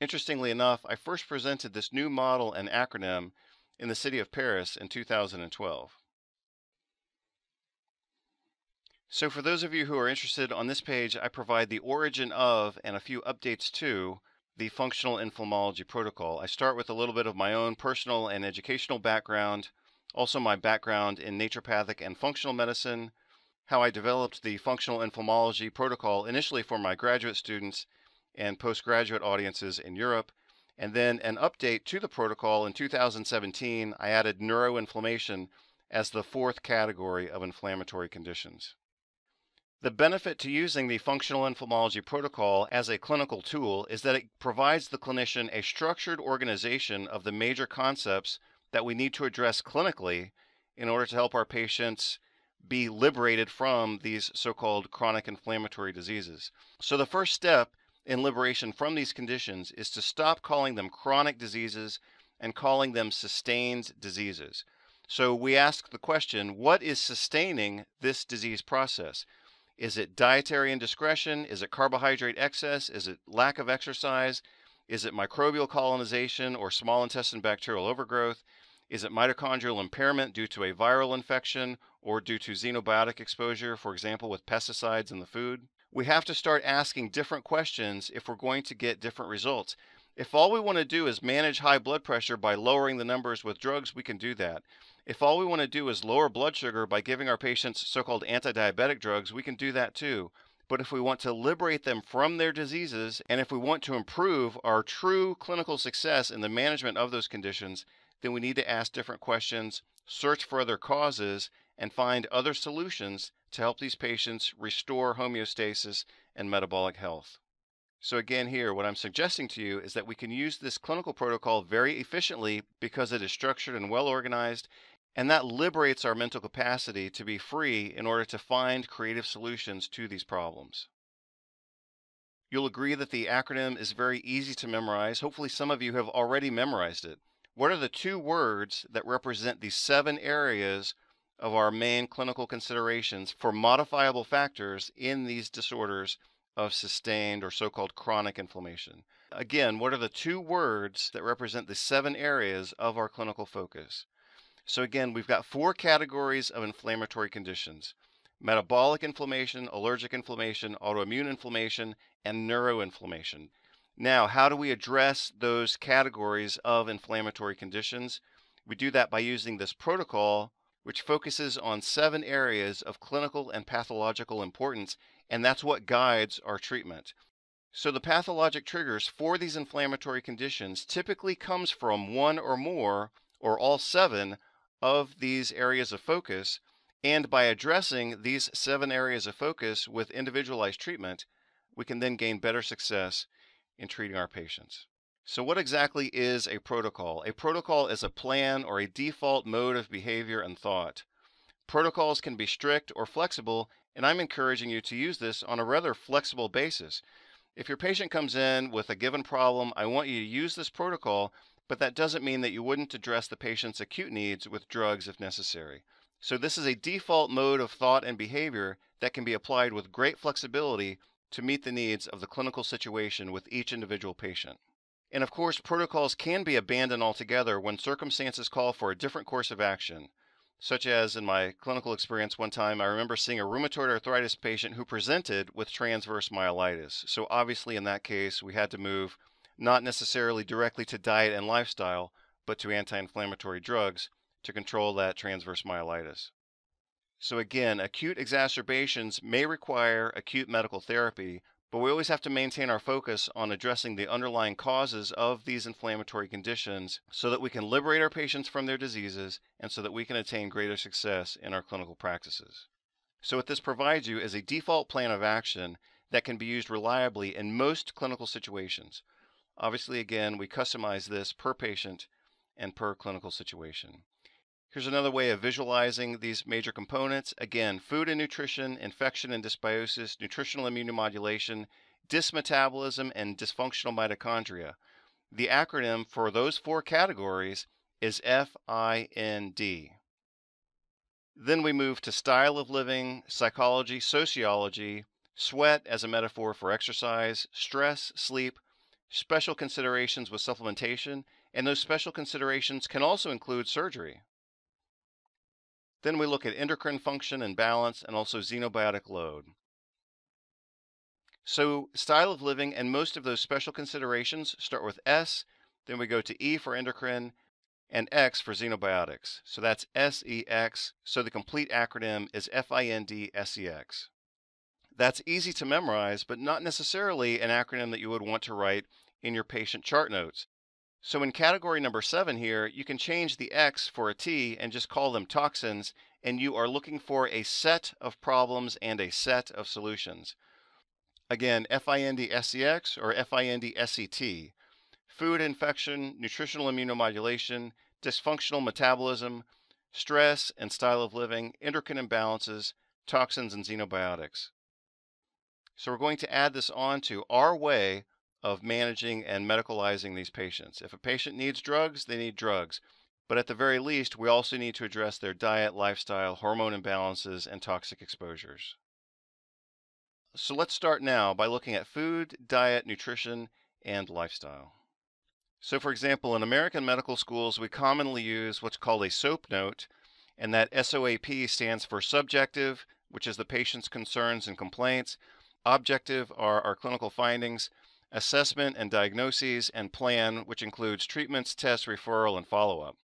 Interestingly enough, I first presented this new model and acronym in the city of Paris in 2012. So for those of you who are interested, on this page I provide the origin of and a few updates to the functional inflammology protocol. I start with a little bit of my own personal and educational background, also my background in naturopathic and functional medicine, how I developed the functional inflammology protocol initially for my graduate students and postgraduate audiences in Europe, and then an update to the protocol in 2017. I added neuroinflammation as the 4th category of inflammatory conditions. The benefit to using the functional inflammology protocol as a clinical tool is that it provides the clinician a structured organization of the major concepts that we need to address clinically in order to help our patients be liberated from these so-called chronic inflammatory diseases. So the first step in liberation from these conditions is to stop calling them chronic diseases and calling them sustained diseases. So we ask the question, what is sustaining this disease process? Is it dietary indiscretion? Is it carbohydrate excess? Is it lack of exercise? Is it microbial colonization or small intestine bacterial overgrowth? Is it mitochondrial impairment due to a viral infection or due to xenobiotic exposure, for example, with pesticides in the food? We have to start asking different questions if we're going to get different results. If all we want to do is manage high blood pressure by lowering the numbers with drugs, we can do that. If all we want to do is lower blood sugar by giving our patients so-called anti-diabetic drugs, we can do that too. But if we want to liberate them from their diseases, and if we want to improve our true clinical success in the management of those conditions, then we need to ask different questions, search for other causes, and find other solutions to help these patients restore homeostasis and metabolic health. So again here, what I'm suggesting to you is that we can use this clinical protocol very efficiently because it is structured and well organized, and that liberates our mental capacity to be free in order to find creative solutions to these problems. You'll agree that the acronym is very easy to memorize. Hopefully some of you have already memorized it. What are the 2 words that represent the 7 areas of our main clinical considerations for modifiable factors in these disorders of sustained or so-called chronic inflammation. Again, what are the two words that represent the 7 areas of our clinical focus? So again, we've got 4 categories of inflammatory conditions: metabolic inflammation, allergic inflammation, autoimmune inflammation, and neuroinflammation. Now, how do we address those categories of inflammatory conditions? We do that by using this protocol, which focuses on 7 areas of clinical and pathological importance, and that's what guides our treatment. So the pathologic triggers for these inflammatory conditions typically comes from one or more or all 7 of these areas of focus, and by addressing these 7 areas of focus with individualized treatment, we can then gain better success in treating our patients. So what exactly is a protocol? A protocol is a plan or a default mode of behavior and thought. Protocols can be strict or flexible, and I'm encouraging you to use this on a rather flexible basis. If your patient comes in with a given problem, I want you to use this protocol, but that doesn't mean that you wouldn't address the patient's acute needs with drugs if necessary. So this is a default mode of thought and behavior that can be applied with great flexibility to meet the needs of the clinical situation with each individual patient. And of course, protocols can be abandoned altogether when circumstances call for a different course of action. Such as in my clinical experience one time, I remember seeing a rheumatoid arthritis patient who presented with transverse myelitis. So obviously in that case, we had to move not necessarily directly to diet and lifestyle, but to anti-inflammatory drugs to control that transverse myelitis. So again, acute exacerbations may require acute medical therapy, but we always have to maintain our focus on addressing the underlying causes of these inflammatory conditions so that we can liberate our patients from their diseases and so that we can attain greater success in our clinical practices. So what this provides you is a default plan of action that can be used reliably in most clinical situations. Obviously, again, we customize this per patient and per clinical situation. Here's another way of visualizing these major components. Again, food and nutrition, infection and dysbiosis, nutritional immunomodulation, dysmetabolism, and dysfunctional mitochondria. The acronym for those 4 categories is FIND. Then we move to style of living, psychology, sociology, sweat as a metaphor for exercise, stress, sleep, special considerations with supplementation, and those special considerations can also include surgery. Then we look at endocrine function and balance and also xenobiotic load. So style of living and most of those special considerations start with S, then we go to E for endocrine and X for xenobiotics. So that's SEX, so the complete acronym is FIND-SEX. That's easy to memorize, but not necessarily an acronym that you would want to write in your patient chart notes. So in category number 7 here, you can change the X for a T and just call them toxins, and you are looking for a set of problems and a set of solutions. Again, FIND-SEX or FIND-SET. Food infection, nutritional immunomodulation, dysfunctional metabolism, stress and style of living, endocrine imbalances, toxins and xenobiotics. So we're going to add this on to our way of managing and medicalizing these patients. If a patient needs drugs, they need drugs. But at the very least, we also need to address their diet, lifestyle, hormone imbalances, and toxic exposures. So let's start now by looking at food, diet, nutrition, and lifestyle. So for example, in American medical schools, we commonly use what's called a SOAP note, and that SOAP stands for subjective, which is the patient's concerns and complaints. Objective are our clinical findings, assessment and diagnoses, and plan, which includes treatments, tests, referral, and follow-up.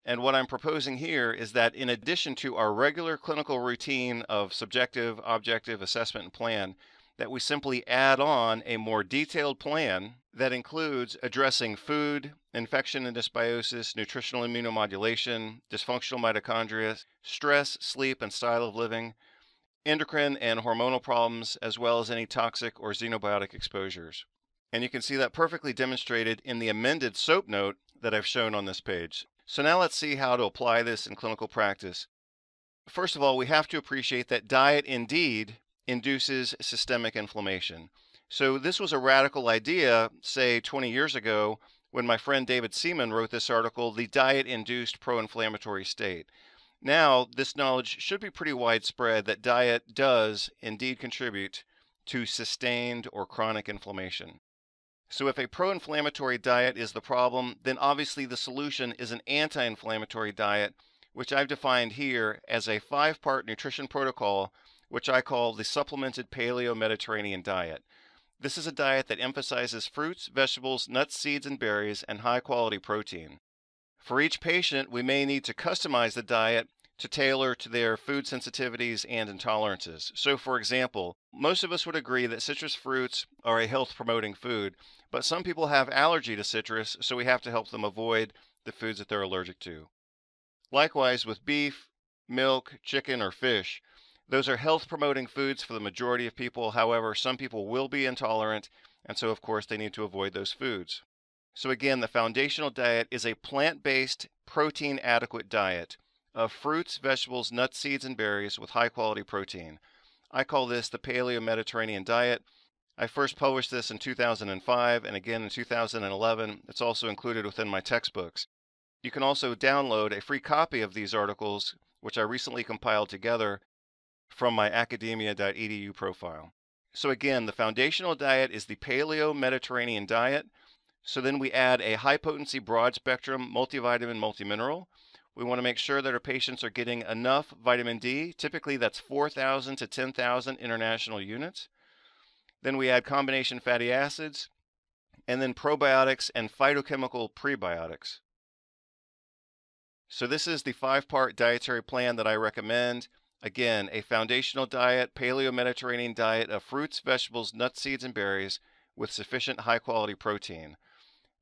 And what I'm proposing here is that in addition to our regular clinical routine of subjective, objective, assessment, and plan, that we simply add on a more detailed plan that includes addressing food, infection and dysbiosis, nutritional immunomodulation, dysfunctional mitochondria, stress, sleep, and style of living, endocrine and hormonal problems, as well as any toxic or xenobiotic exposures. And you can see that perfectly demonstrated in the amended SOAP note that I've shown on this page. So now let's see how to apply this in clinical practice. First of all, we have to appreciate that diet indeed induces systemic inflammation. So this was a radical idea, say 20 years ago, when my friend David Seaman wrote this article, The Diet-Induced Pro-Inflammatory State. Now, this knowledge should be pretty widespread that diet does indeed contribute to sustained or chronic inflammation. So if a pro-inflammatory diet is the problem, then obviously the solution is an anti-inflammatory diet, which I've defined here as a 5-part nutrition protocol, which I call the supplemented Paleo-Mediterranean diet. This is a diet that emphasizes fruits, vegetables, nuts, seeds, and berries, and high-quality protein. For each patient, we may need to customize the diet to tailor to their food sensitivities and intolerances. So for example, most of us would agree that citrus fruits are a health-promoting food, but some people have allergy to citrus, so we have to help them avoid the foods that they're allergic to. Likewise with beef, milk, chicken, or fish, those are health-promoting foods for the majority of people. However, some people will be intolerant, and so of course they need to avoid those foods. So again, the foundational diet is a plant-based, protein-adequate diet of fruits, vegetables, nuts, seeds, and berries with high-quality protein. I call this the Paleo-Mediterranean diet. I first published this in 2005 and again in 2011. It's also included within my textbooks. You can also download a free copy of these articles, which I recently compiled together from my academia.edu profile. So again, the foundational diet is the Paleo-Mediterranean diet. So then we add a high-potency, broad-spectrum multivitamin, multimineral. We want to make sure that our patients are getting enough vitamin D. Typically, that's 4,000 to 10,000 international units. Then we add combination fatty acids, and then probiotics and phytochemical prebiotics. So this is the 5-part dietary plan that I recommend. Again, a foundational diet, Paleo-Mediterranean diet of fruits, vegetables, nuts, seeds, and berries with sufficient high-quality protein.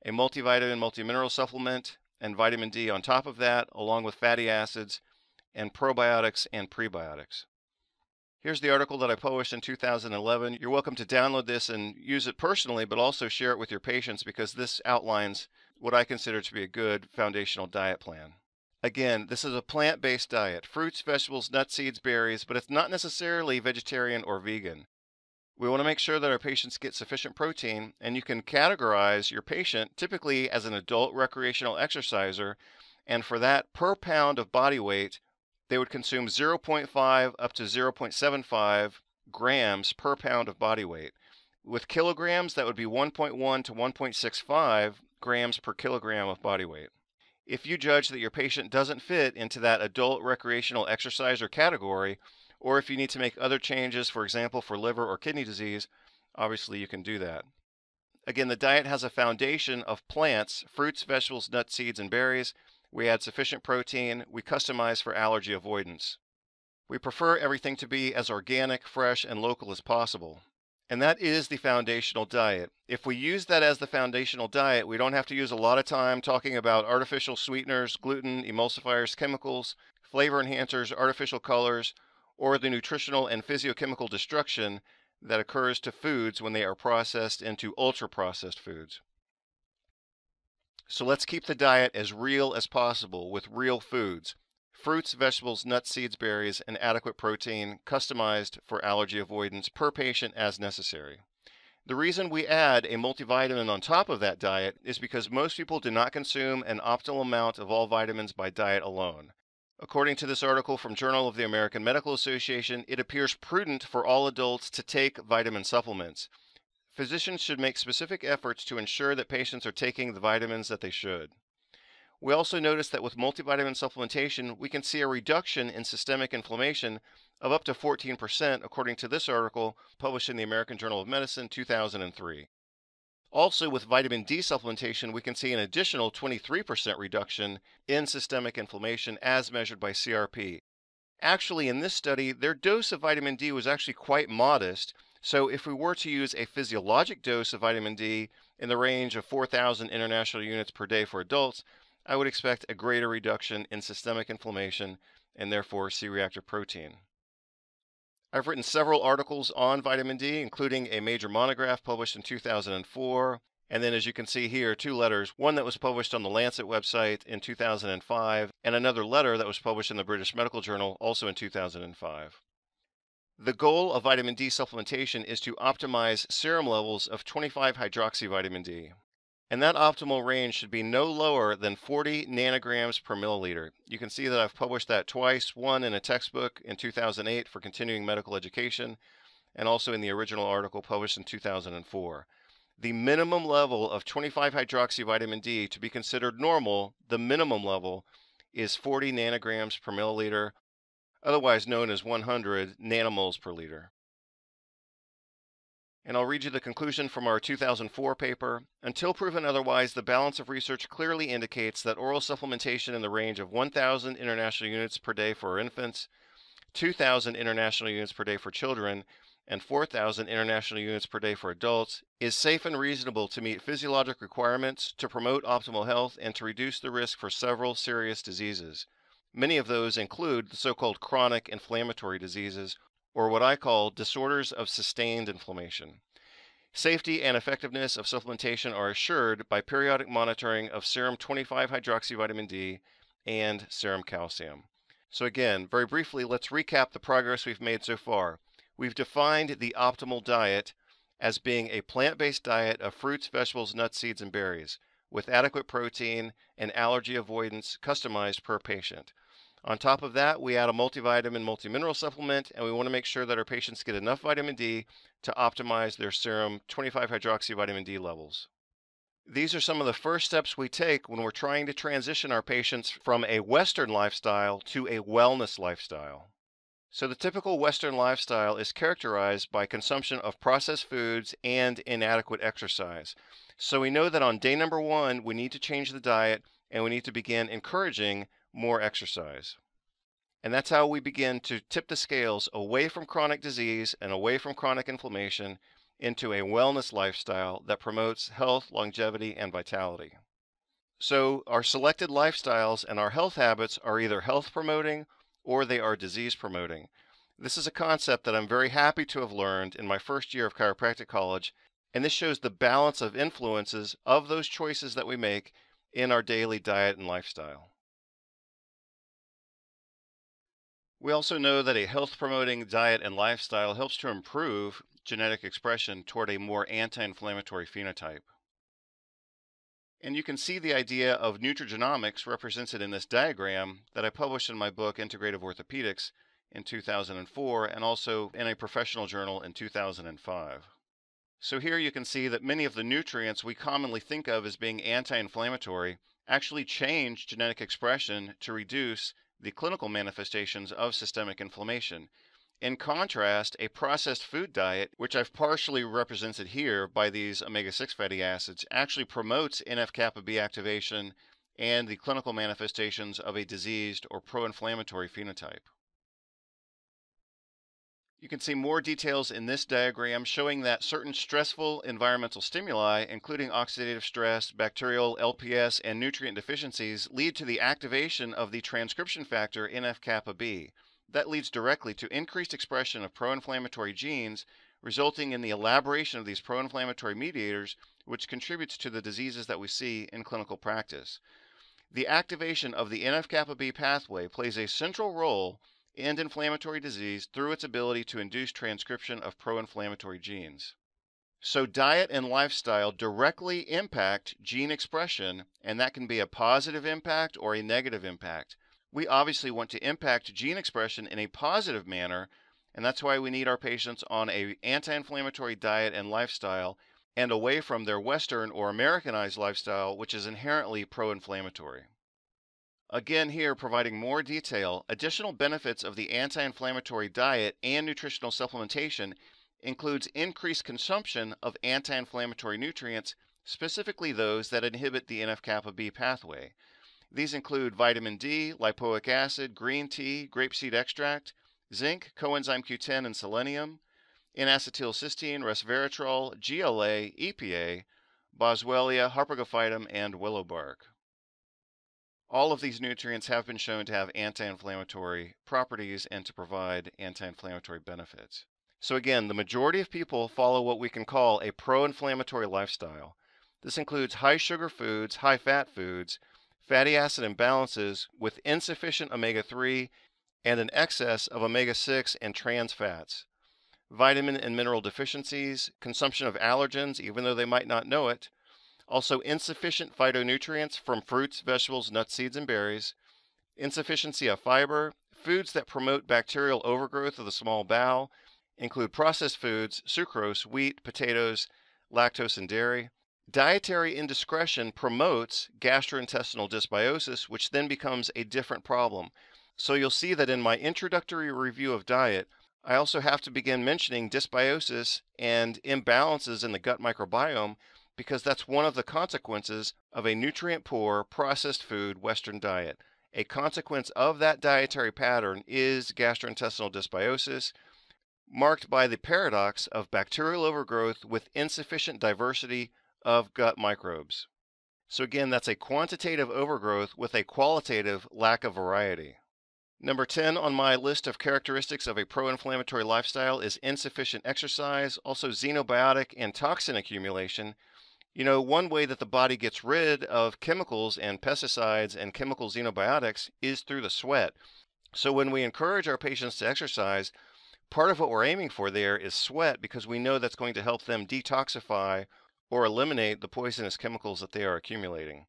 A multivitamin, multimineral supplement, and vitamin D on top of that, along with fatty acids and probiotics and prebiotics. Here's the article that I published in 2011. You're welcome to download this and use it personally, but also share it with your patients because this outlines what I consider to be a good foundational diet plan. Again, this is a plant-based diet, fruits, vegetables, nuts, seeds, berries, but it's not necessarily vegetarian or vegan. We want to make sure that our patients get sufficient protein, and you can categorize your patient typically as an adult recreational exerciser, and for that, per pound of body weight, they would consume 0.5 up to 0.75 grams per pound of body weight. With kilograms, that would be 1.1 to 1.65 grams per kilogram of body weight. If you judge that your patient doesn't fit into that adult recreational exerciser category, or if you need to make other changes, for example, for liver or kidney disease, obviously you can do that. Again, the diet has a foundation of plants, fruits, vegetables, nuts, seeds, and berries. We add sufficient protein. We customize for allergy avoidance. We prefer everything to be as organic, fresh, and local as possible. And that is the foundational diet. If we use that as the foundational diet, we don't have to use a lot of time talking about artificial sweeteners, gluten, emulsifiers, chemicals, flavor enhancers, artificial colors, or the nutritional and physiochemical destruction that occurs to foods when they are processed into ultra-processed foods. So let's keep the diet as real as possible with real foods. Fruits, vegetables, nuts, seeds, berries, and adequate protein customized for allergy avoidance per patient as necessary. The reason we add a multivitamin on top of that diet is because most people do not consume an optimal amount of all vitamins by diet alone. According to this article from Journal of the American Medical Association, it appears prudent for all adults to take vitamin supplements. Physicians should make specific efforts to ensure that patients are taking the vitamins that they should. We also notice that with multivitamin supplementation, we can see a reduction in systemic inflammation of up to 14%, according to this article published in the American Journal of Medicine 2003. Also, with vitamin D supplementation, we can see an additional 23% reduction in systemic inflammation as measured by CRP. Actually, in this study, their dose of vitamin D was actually quite modest, so if we were to use a physiologic dose of vitamin D in the range of 4,000 international units per day for adults, I would expect a greater reduction in systemic inflammation and therefore C-reactive protein. I've written several articles on vitamin D, including a major monograph published in 2004, and then as you can see here, 2 letters, one that was published on the Lancet website in 2005, and another letter that was published in the British Medical Journal also in 2005. The goal of vitamin D supplementation is to optimize serum levels of 25-hydroxyvitamin D. And that optimal range should be no lower than 40 nanograms per milliliter. You can see that I've published that twice, one in a textbook in 2008 for continuing medical education, and also in the original article published in 2004. The minimum level of 25-hydroxyvitamin D to be considered normal, the minimum level, is 40 nanograms per milliliter, otherwise known as 100 nanomoles per liter. And I'll read you the conclusion from our 2004 paper. Until proven otherwise, the balance of research clearly indicates that oral supplementation in the range of 1,000 international units per day for infants, 2,000 international units per day for children, and 4,000 international units per day for adults is safe and reasonable to meet physiologic requirements, to promote optimal health, and to reduce the risk for several serious diseases. Many of those include the so-called chronic inflammatory diseases, or what I call disorders of sustained inflammation. Safety and effectiveness of supplementation are assured by periodic monitoring of serum 25-hydroxyvitamin D and serum calcium. So again, very briefly, let's recap the progress we've made so far. We've defined the optimal diet as being a plant-based diet of fruits, vegetables, nuts, seeds, and berries, with adequate protein and allergy avoidance customized per patient. On top of that, we add a multivitamin, multimineral supplement, and we want to make sure that our patients get enough vitamin D to optimize their serum 25-hydroxyvitamin D levels. These are some of the first steps we take when we're trying to transition our patients from a Western lifestyle to a wellness lifestyle. So the typical Western lifestyle is characterized by consumption of processed foods and inadequate exercise. So we know that on day number 1, we need to change the diet and we need to begin encouraging more exercise. And that's how we begin to tip the scales away from chronic disease and away from chronic inflammation into a wellness lifestyle that promotes health, longevity, and vitality. So our selected lifestyles and our health habits are either health promoting or they are disease promoting. This is a concept that I'm very happy to have learned in my first year of chiropractic college, and this shows the balance of influences of those choices that we make in our daily diet and lifestyle. We also know that a health-promoting diet and lifestyle helps to improve genetic expression toward a more anti-inflammatory phenotype. And you can see the idea of nutrigenomics represented in this diagram that I published in my book, Integrative Orthopedics, in 2004, and also in a professional journal in 2005. So here you can see that many of the nutrients we commonly think of as being anti-inflammatory actually change genetic expression to reduce the clinical manifestations of systemic inflammation. In contrast, a processed food diet, which I've partially represented here by these omega-6 fatty acids, actually promotes NF-kappa B activation and the clinical manifestations of a diseased or pro-inflammatory phenotype. You can see more details in this diagram showing that certain stressful environmental stimuli, including oxidative stress, bacterial LPS, and nutrient deficiencies, lead to the activation of the transcription factor NF-kappa B. That leads directly to increased expression of pro-inflammatory genes, resulting in the elaboration of these pro-inflammatory mediators, which contributes to the diseases that we see in clinical practice. The activation of the NF-kappa B pathway plays a central role in inflammatory disease through its ability to induce transcription of pro-inflammatory genes. So diet and lifestyle directly impact gene expression, and that can be a positive impact or a negative impact. We obviously want to impact gene expression in a positive manner, and that's why we need our patients on an anti-inflammatory diet and lifestyle and away from their Western or Americanized lifestyle, which is inherently pro-inflammatory. Again here, providing more detail, additional benefits of the anti-inflammatory diet and nutritional supplementation includes increased consumption of anti-inflammatory nutrients, specifically those that inhibit the NF-kappa B pathway. These include vitamin D, lipoic acid, green tea, grapeseed extract, zinc, coenzyme Q10 and selenium, N-acetylcysteine, resveratrol, GLA, EPA, boswellia, harpagophytum, and willow bark. All of these nutrients have been shown to have anti-inflammatory properties and to provide anti-inflammatory benefits. So again, the majority of people follow what we can call a pro-inflammatory lifestyle. This includes high sugar foods, high fat foods, fatty acid imbalances with insufficient omega-3 and an excess of omega-6 and trans fats, vitamin and mineral deficiencies, consumption of allergens even though they might not know it, also insufficient phytonutrients from fruits, vegetables, nuts, seeds, and berries, insufficiency of fiber, foods that promote bacterial overgrowth of the small bowel, include processed foods, sucrose, wheat, potatoes, lactose, and dairy. Dietary indiscretion promotes gastrointestinal dysbiosis, which then becomes a different problem. So you'll see that in my introductory review of diet, I also have to begin mentioning dysbiosis and imbalances in the gut microbiome, because that's one of the consequences of a nutrient-poor, processed food Western diet. A consequence of that dietary pattern is gastrointestinal dysbiosis, marked by the paradox of bacterial overgrowth with insufficient diversity of gut microbes. So again, that's a quantitative overgrowth with a qualitative lack of variety. Number 10 on my list of characteristics of a pro-inflammatory lifestyle is insufficient exercise, also xenobiotic and toxin accumulation. You know, one way that the body gets rid of chemicals and pesticides and chemical xenobiotics is through the sweat. So when we encourage our patients to exercise, part of what we're aiming for there is sweat, because we know that's going to help them detoxify or eliminate the poisonous chemicals that they are accumulating.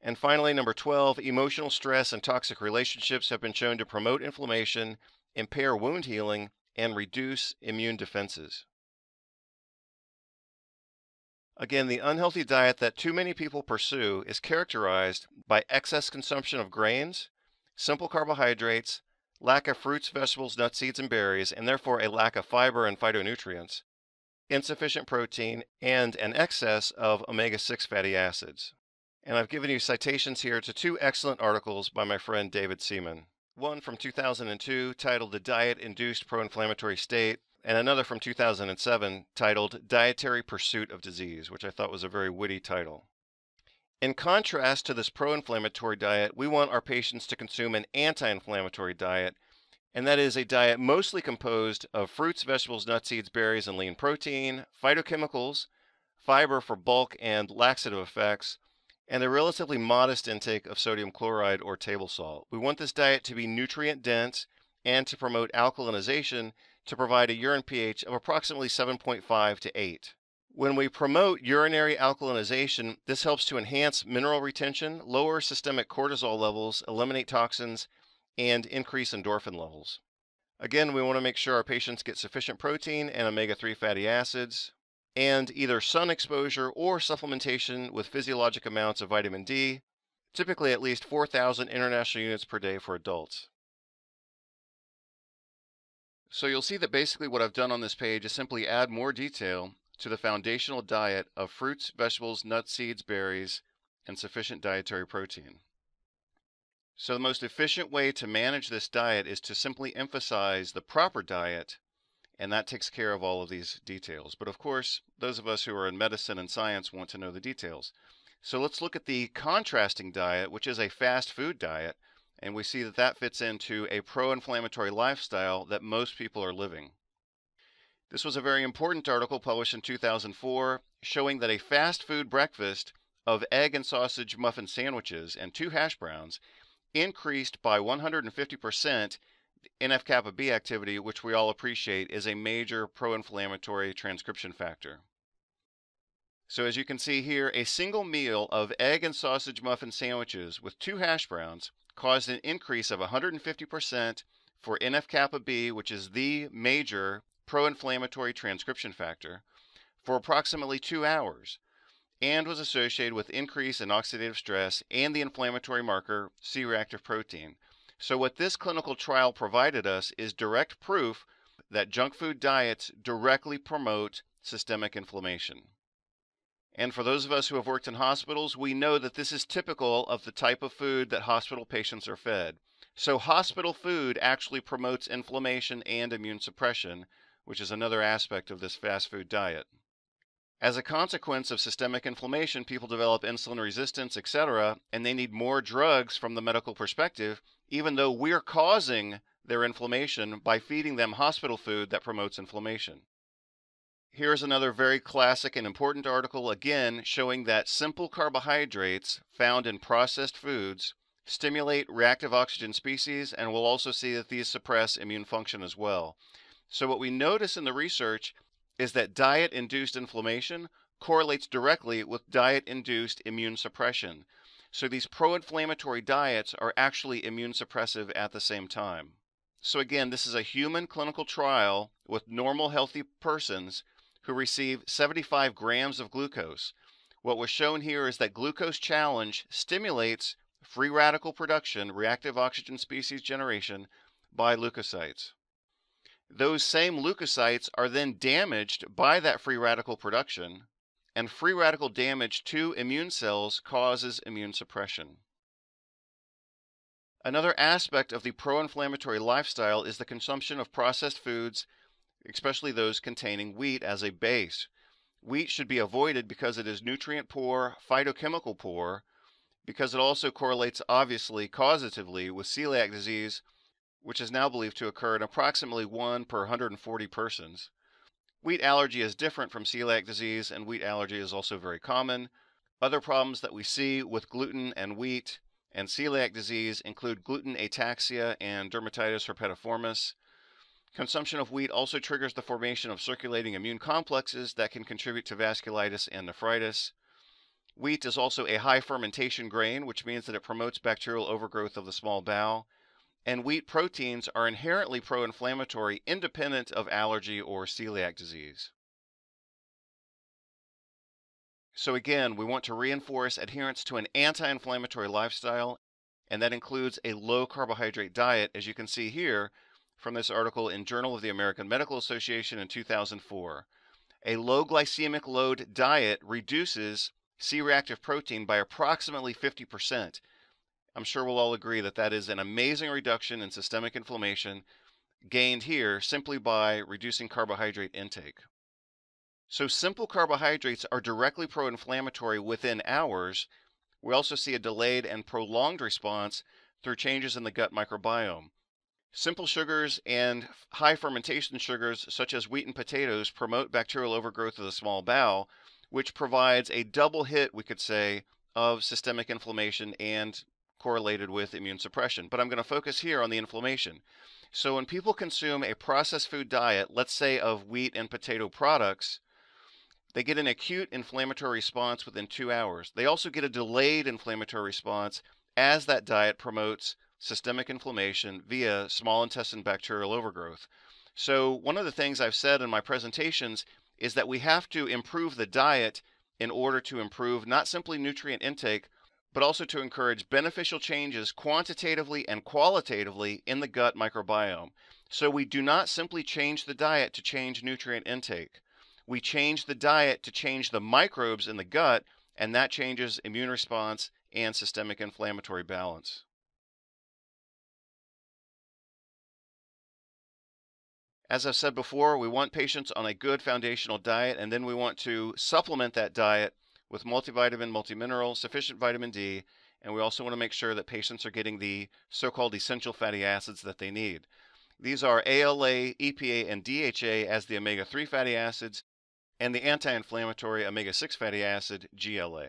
And finally, number 12, emotional stress and toxic relationships have been shown to promote inflammation, impair wound healing, and reduce immune defenses. Again, the unhealthy diet that too many people pursue is characterized by excess consumption of grains, simple carbohydrates, lack of fruits, vegetables, nuts, seeds, and berries, and therefore a lack of fiber and phytonutrients, insufficient protein, and an excess of omega-6 fatty acids. And I've given you citations here to two excellent articles by my friend David Seaman. One from 2002 titled The Diet-Induced Pro-Inflammatory State, and another from 2007 titled Dietary Pursuit of Disease, which I thought was a very witty title. In contrast to this pro-inflammatory diet, we want our patients to consume an anti-inflammatory diet, and that is a diet mostly composed of fruits, vegetables, nuts, seeds, berries, and lean protein, phytochemicals, fiber for bulk and laxative effects, and a relatively modest intake of sodium chloride or table salt. We want this diet to be nutrient dense and to promote alkalinization to provide a urine pH of approximately 7.5 to 8. When we promote urinary alkalinization, this helps to enhance mineral retention, lower systemic cortisol levels, eliminate toxins, and increase endorphin levels. Again, we want to make sure our patients get sufficient protein and omega-3 fatty acids, and either sun exposure or supplementation with physiologic amounts of vitamin D, typically at least 4,000 international units per day for adults. So you'll see that basically what I've done on this page is simply add more detail to the foundational diet of fruits, vegetables, nuts, seeds, berries, and sufficient dietary protein. So the most efficient way to manage this diet is to simply emphasize the proper diet, and that takes care of all of these details. But of course, those of us who are in medicine and science want to know the details. So let's look at the contrasting diet, which is a fast food diet, and we see that that fits into a pro-inflammatory lifestyle that most people are living. This was a very important article published in 2004 showing that a fast food breakfast of egg and sausage muffin sandwiches and 2 hash browns increased by 150% NF-kappa B activity, which we all appreciate is a major pro-inflammatory transcription factor. So as you can see here, a single meal of egg and sausage muffin sandwiches with 2 hash browns caused an increase of 150% for NF-kappa B, which is the major pro-inflammatory transcription factor, for approximately 2 hours, and was associated with increase in oxidative stress and the inflammatory marker C-reactive protein. So what this clinical trial provided us is direct proof that junk food diets directly promote systemic inflammation. And for those of us who have worked in hospitals, we know that this is typical of the type of food that hospital patients are fed. So hospital food actually promotes inflammation and immune suppression, which is another aspect of this fast food diet. As a consequence of systemic inflammation, people develop insulin resistance, etc., and they need more drugs from the medical perspective, even though we're causing their inflammation by feeding them hospital food that promotes inflammation. Here's another very classic and important article, again showing that simple carbohydrates found in processed foods stimulate reactive oxygen species, and we'll also see that these suppress immune function as well. So what we notice in the research is that diet-induced inflammation correlates directly with diet-induced immune suppression. So these pro-inflammatory diets are actually immune suppressive at the same time. So again, this is a human clinical trial with normal healthy persons who receive 75 grams of glucose. What was shown here is that glucose challenge stimulates free radical production, reactive oxygen species generation, by leukocytes. Those same leukocytes are then damaged by that free radical production, and free radical damage to immune cells causes immune suppression. Another aspect of the pro-inflammatory lifestyle is the consumption of processed foods, especially those containing wheat as a base. Wheat should be avoided because it is nutrient poor, phytochemical poor, because it also correlates obviously causatively with celiac disease, which is now believed to occur in approximately 1 per 140 persons. Wheat allergy is different from celiac disease, and wheat allergy is also very common. Other problems that we see with gluten and wheat and celiac disease include gluten ataxia and dermatitis herpetiformis. Consumption of wheat also triggers the formation of circulating immune complexes that can contribute to vasculitis and nephritis. Wheat is also a high fermentation grain, which means that it promotes bacterial overgrowth of the small bowel. And wheat proteins are inherently pro-inflammatory, independent of allergy or celiac disease. So again, we want to reinforce adherence to an anti-inflammatory lifestyle, and that includes a low carbohydrate diet, as you can see here from this article in Journal of the American Medical Association in 2004. A low glycemic load diet reduces C-reactive protein by approximately 50%. I'm sure we'll all agree that that is an amazing reduction in systemic inflammation gained here simply by reducing carbohydrate intake. So simple carbohydrates are directly pro-inflammatory within hours. We also see a delayed and prolonged response through changes in the gut microbiome. Simple sugars and high fermentation sugars such as wheat and potatoes promote bacterial overgrowth of the small bowel, which provides a double hit, we could say, of systemic inflammation and correlated with immune suppression. But I'm going to focus here on the inflammation. So when people consume a processed food diet, let's say of wheat and potato products, they get an acute inflammatory response within 2 hours. They also get a delayed inflammatory response as that diet promotes systemic inflammation via small intestine bacterial overgrowth. So one of the things I've said in my presentations is that we have to improve the diet in order to improve not simply nutrient intake, but also to encourage beneficial changes quantitatively and qualitatively in the gut microbiome. So we do not simply change the diet to change nutrient intake. We change the diet to change the microbes in the gut, and that changes immune response and systemic inflammatory balance. As I've said before, we want patients on a good foundational diet, and then we want to supplement that diet with multivitamin, multimineral, sufficient vitamin D, and we also want to make sure that patients are getting the so-called essential fatty acids that they need. These are ALA, EPA, and DHA as the omega-3 fatty acids, and the anti-inflammatory omega-6 fatty acid, GLA.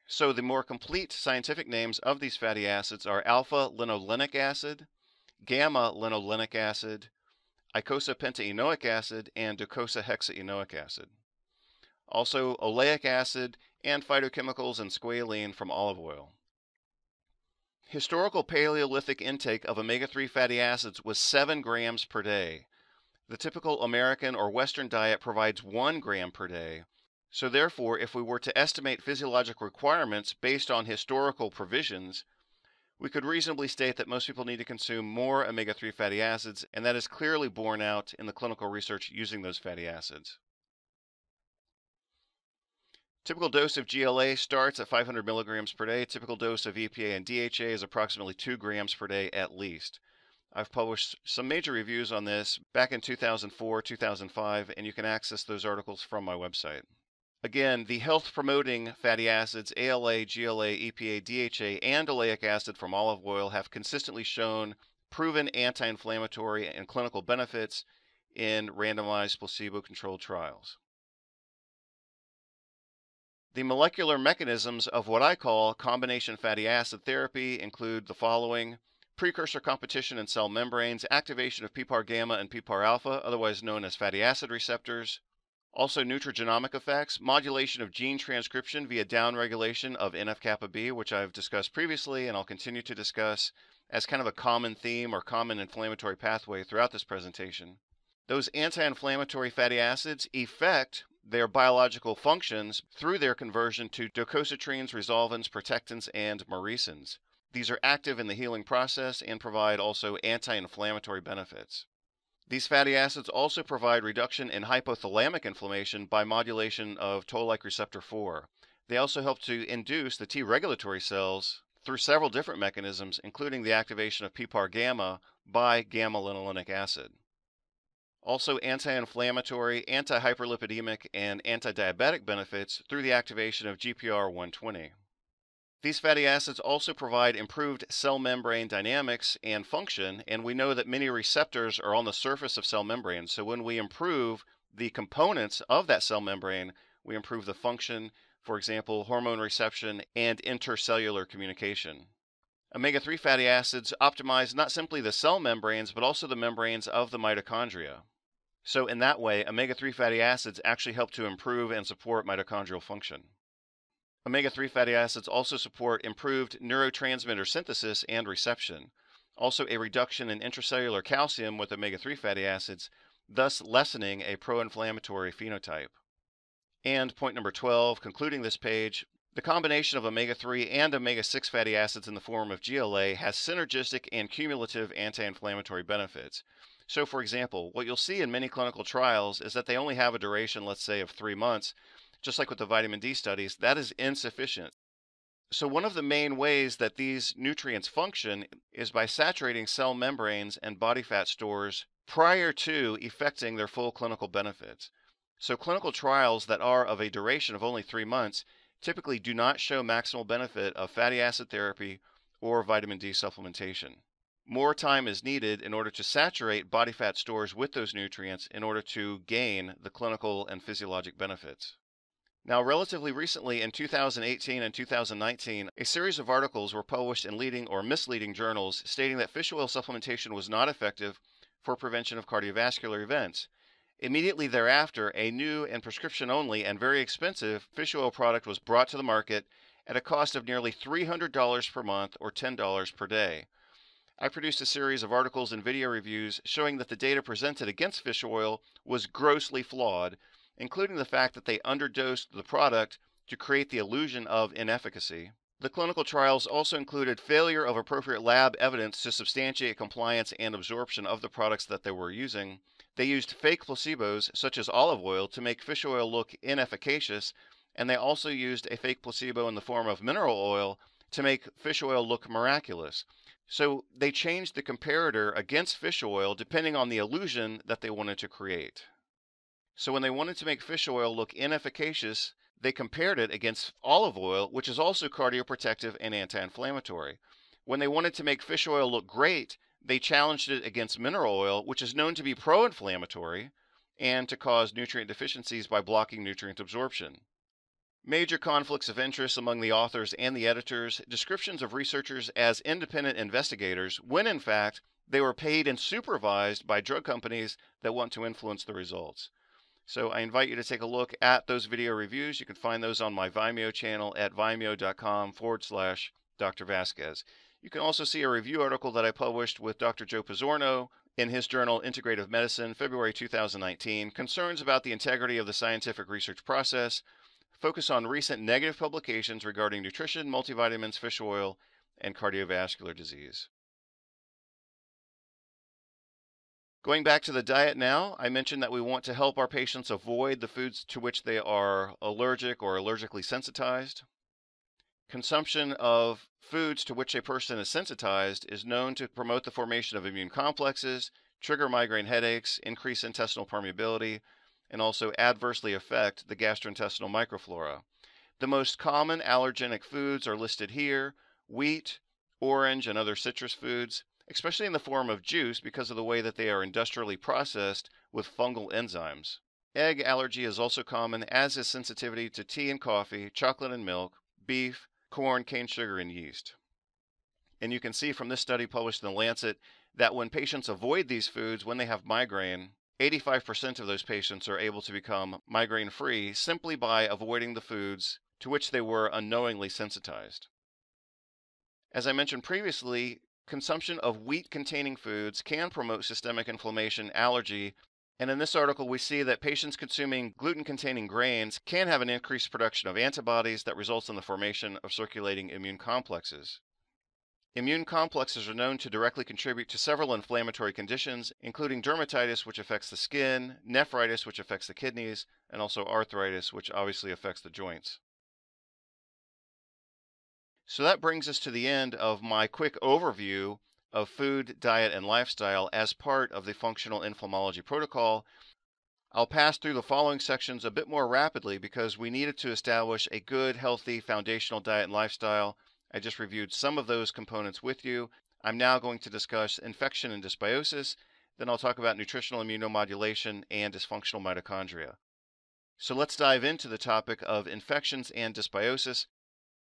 So the more complete scientific names of these fatty acids are alpha-linolenic acid, gamma-linolenic acid, eicosapentaenoic acid, and docosahexaenoic acid. Also oleic acid and phytochemicals and squalene from olive oil. Historical Paleolithic intake of omega-3 fatty acids was 7 grams per day. The typical American or Western diet provides 1 gram per day. So therefore, if we were to estimate physiologic requirements based on historical provisions, we could reasonably state that most people need to consume more omega-3 fatty acids, and that is clearly borne out in the clinical research using those fatty acids. Typical dose of GLA starts at 500 milligrams per day. Typical dose of EPA and DHA is approximately 2 grams per day at least. I've published some major reviews on this back in 2004, 2005, and you can access those articles from my website. Again, the health-promoting fatty acids ALA, GLA, EPA, DHA, and oleic acid from olive oil have consistently shown proven anti-inflammatory and clinical benefits in randomized placebo-controlled trials. The molecular mechanisms of what I call combination fatty acid therapy include the following: precursor competition in cell membranes, activation of PPAR gamma and PPAR alpha, otherwise known as fatty acid receptors. Also nutrigenomic effects, modulation of gene transcription via downregulation of NF-kappa B, which I've discussed previously and I'll continue to discuss, as kind of a common theme or common inflammatory pathway throughout this presentation. Those anti-inflammatory fatty acids effect their biological functions through their conversion to docosahexaenes, resolvins, protectants, and mucins. These are active in the healing process and provide also anti-inflammatory benefits. These fatty acids also provide reduction in hypothalamic inflammation by modulation of toll-like receptor 4. They also help to induce the T regulatory cells through several different mechanisms, including the activation of PPAR-gamma by gamma-linolenic acid. Also anti-inflammatory, anti-hyperlipidemic, and anti-diabetic benefits through the activation of GPR120. These fatty acids also provide improved cell membrane dynamics and function, and we know that many receptors are on the surface of cell membranes. So when we improve the components of that cell membrane, we improve the function, for example, hormone reception and intercellular communication. Omega-3 fatty acids optimize not simply the cell membranes, but also the membranes of the mitochondria. So in that way, omega-3 fatty acids actually help to improve and support mitochondrial function. Omega-3 fatty acids also support improved neurotransmitter synthesis and reception, also a reduction in intracellular calcium with omega-3 fatty acids, thus lessening a pro-inflammatory phenotype. And point number 12, concluding this page, the combination of omega-3 and omega-6 fatty acids in the form of GLA has synergistic and cumulative anti-inflammatory benefits. So for example, what you'll see in many clinical trials is that they only have a duration, let's say, of 3 months. Just like with the vitamin D studies, that is insufficient. So one of the main ways that these nutrients function is by saturating cell membranes and body fat stores prior to effecting their full clinical benefits. So clinical trials that are of a duration of only 3 months typically do not show maximal benefit of fatty acid therapy or vitamin D supplementation. More time is needed in order to saturate body fat stores with those nutrients in order to gain the clinical and physiologic benefits. Now, relatively recently in 2018 and 2019, a series of articles were published in leading or misleading journals stating that fish oil supplementation was not effective for prevention of cardiovascular events. Immediately thereafter, a new and prescription-only and very expensive fish oil product was brought to the market at a cost of nearly $300 per month or $10 per day. I produced a series of articles and video reviews showing that the data presented against fish oil was grossly flawed, including the fact that they underdosed the product to create the illusion of inefficacy. The clinical trials also included failure of appropriate lab evidence to substantiate compliance and absorption of the products that they were using. They used fake placebos, such as olive oil, to make fish oil look inefficacious, and they also used a fake placebo in the form of mineral oil to make fish oil look miraculous. So they changed the comparator against fish oil depending on the illusion that they wanted to create. So when they wanted to make fish oil look inefficacious, they compared it against olive oil, which is also cardioprotective and anti-inflammatory. When they wanted to make fish oil look great, they challenged it against mineral oil, which is known to be pro-inflammatory and to cause nutrient deficiencies by blocking nutrient absorption. Major conflicts of interest among the authors and the editors, descriptions of researchers as independent investigators, when in fact they were paid and supervised by drug companies that want to influence the results. So I invite you to take a look at those video reviews. You can find those on my Vimeo channel at vimeo.com/Dr. Vasquez. You can also see a review article that I published with Dr. Joe Pizzorno in his journal Integrative Medicine, February 2019, concerns about the integrity of the scientific research process, focus on recent negative publications regarding nutrition, multivitamins, fish oil, and cardiovascular disease. Going back to the diet now, I mentioned that we want to help our patients avoid the foods to which they are allergic or allergically sensitized. Consumption of foods to which a person is sensitized is known to promote the formation of immune complexes, trigger migraine headaches, increase intestinal permeability, and also adversely affect the gastrointestinal microflora. The most common allergenic foods are listed here: wheat, orange, and other citrus foods, especially in the form of juice because of the way that they are industrially processed with fungal enzymes. Egg allergy is also common, as is sensitivity to tea and coffee, chocolate and milk, beef, corn, cane sugar, and yeast. And you can see from this study published in The Lancet that when patients avoid these foods when they have migraine, 85% of those patients are able to become migraine-free simply by avoiding the foods to which they were unknowingly sensitized. As I mentioned previously, Consumption of wheat-containing foods can promote systemic inflammation, allergy, and in this article we see that patients consuming gluten-containing grains can have an increased production of antibodies that results in the formation of circulating immune complexes. Immune complexes are known to directly contribute to several inflammatory conditions, including dermatitis, which affects the skin, nephritis, which affects the kidneys, and also arthritis, which obviously affects the joints. So that brings us to the end of my quick overview of food, diet, and lifestyle as part of the functional inflammology protocol. I'll pass through the following sections a bit more rapidly because we needed to establish a good, healthy, foundational diet and lifestyle. I just reviewed some of those components with you. I'm now going to discuss infection and dysbiosis. Then I'll talk about nutritional immunomodulation and dysfunctional mitochondria. So let's dive into the topic of infections and dysbiosis.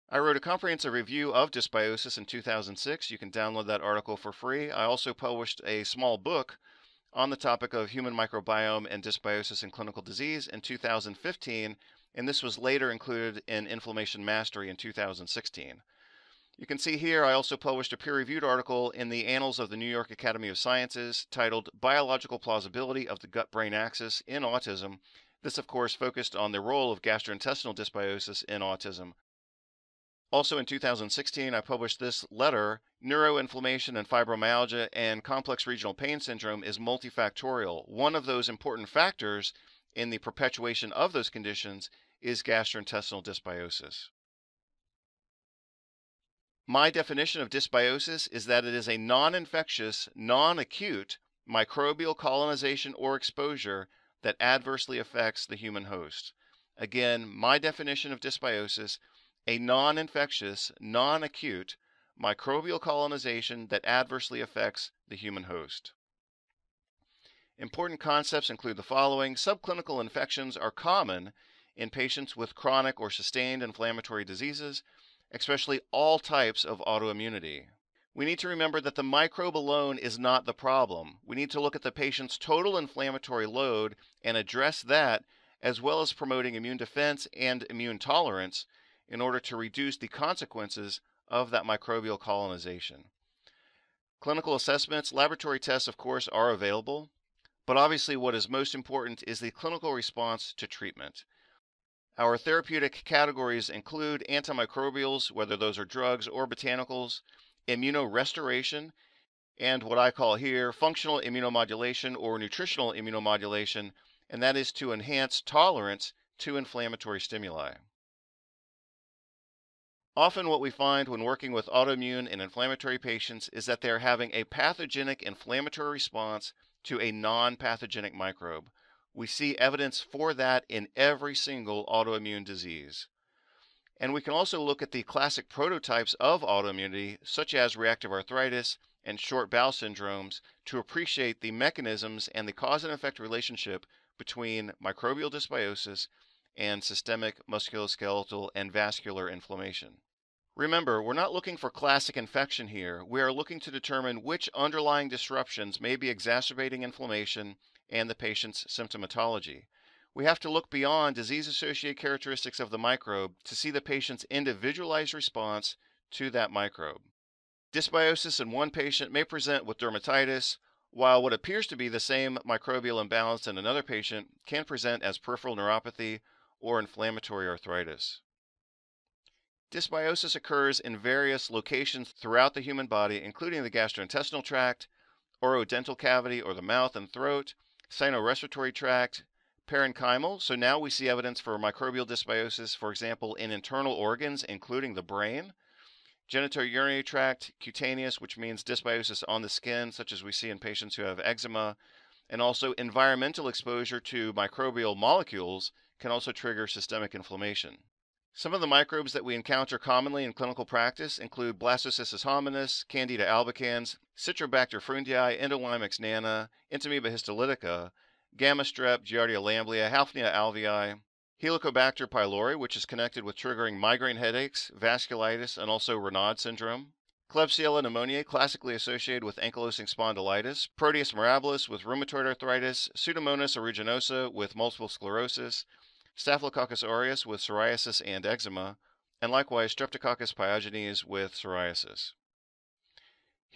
I wrote a comprehensive review of dysbiosis in 2006. You can download that article for free. I also published a small book on the topic of human microbiome and dysbiosis in clinical disease in 2015, and this was later included in Inflammation Mastery in 2016. You can see here I also published a peer-reviewed article in the Annals of the New York Academy of Sciences titled Biological Plausibility of the Gut-Brain Axis in Autism. This, of course, focused on the role of gastrointestinal dysbiosis in autism. Also in 2016, I published this letter, Neuroinflammation and Fibromyalgia and Complex Regional Pain Syndrome is multifactorial. One of those important factors in the perpetuation of those conditions is gastrointestinal dysbiosis. My definition of dysbiosis is that it is a non-infectious, non-acute microbial colonization or exposure that adversely affects the human host. Again, my definition of dysbiosis: a non-infectious, non-acute microbial colonization that adversely affects the human host. Important concepts include the following. Subclinical infections are common in patients with chronic or sustained inflammatory diseases, especially all types of autoimmunity. We need to remember that the microbe alone is not the problem. We need to look at the patient's total inflammatory load and address that, as well as promoting immune defense and immune tolerance in order to reduce the consequences of that microbial colonization. Clinical assessments, laboratory tests, of course, are available, but obviously what is most important is the clinical response to treatment. Our therapeutic categories include antimicrobials, whether those are drugs or botanicals, immunorestoration, and what I call here functional immunomodulation or nutritional immunomodulation, and that is to enhance tolerance to inflammatory stimuli. Often what we find when working with autoimmune and inflammatory patients is that they're having a pathogenic inflammatory response to a non-pathogenic microbe. We see evidence for that in every single autoimmune disease. And we can also look at the classic prototypes of autoimmunity, such as reactive arthritis and short bowel syndromes, to appreciate the mechanisms and the cause and effect relationship between microbial dysbiosis and systemic musculoskeletal and vascular inflammation. Remember, we're not looking for classic infection here. We are looking to determine which underlying disruptions may be exacerbating inflammation and the patient's symptomatology. We have to look beyond disease-associated characteristics of the microbe to see the patient's individualized response to that microbe. Dysbiosis in one patient may present with dermatitis, while what appears to be the same microbial imbalance in another patient can present as peripheral neuropathy or inflammatory arthritis. Dysbiosis occurs in various locations throughout the human body, including the gastrointestinal tract, orodental cavity or the mouth and throat, sinorespiratory tract, parenchymal. So now we see evidence for microbial dysbiosis, for example, in internal organs, including the brain, genitourinary tract, cutaneous, which means dysbiosis on the skin, such as we see in patients who have eczema, and also environmental exposure to microbial molecules can also trigger systemic inflammation. Some of the microbes that we encounter commonly in clinical practice include Blastocystis hominis, Candida albicans, Citrobacter frunctii, Endolimix nana, Entamoeba histolytica, Gamma strep, Giardia lamblia, Halfnia alvei, Helicobacter pylori, which is connected with triggering migraine headaches, vasculitis, and also Raynaud syndrome, Klebsiella pneumoniae, classically associated with ankylosing spondylitis, Proteus mirabilis with rheumatoid arthritis, Pseudomonas aeruginosa with multiple sclerosis, Staphylococcus aureus with psoriasis and eczema, and likewise Streptococcus pyogenes with psoriasis.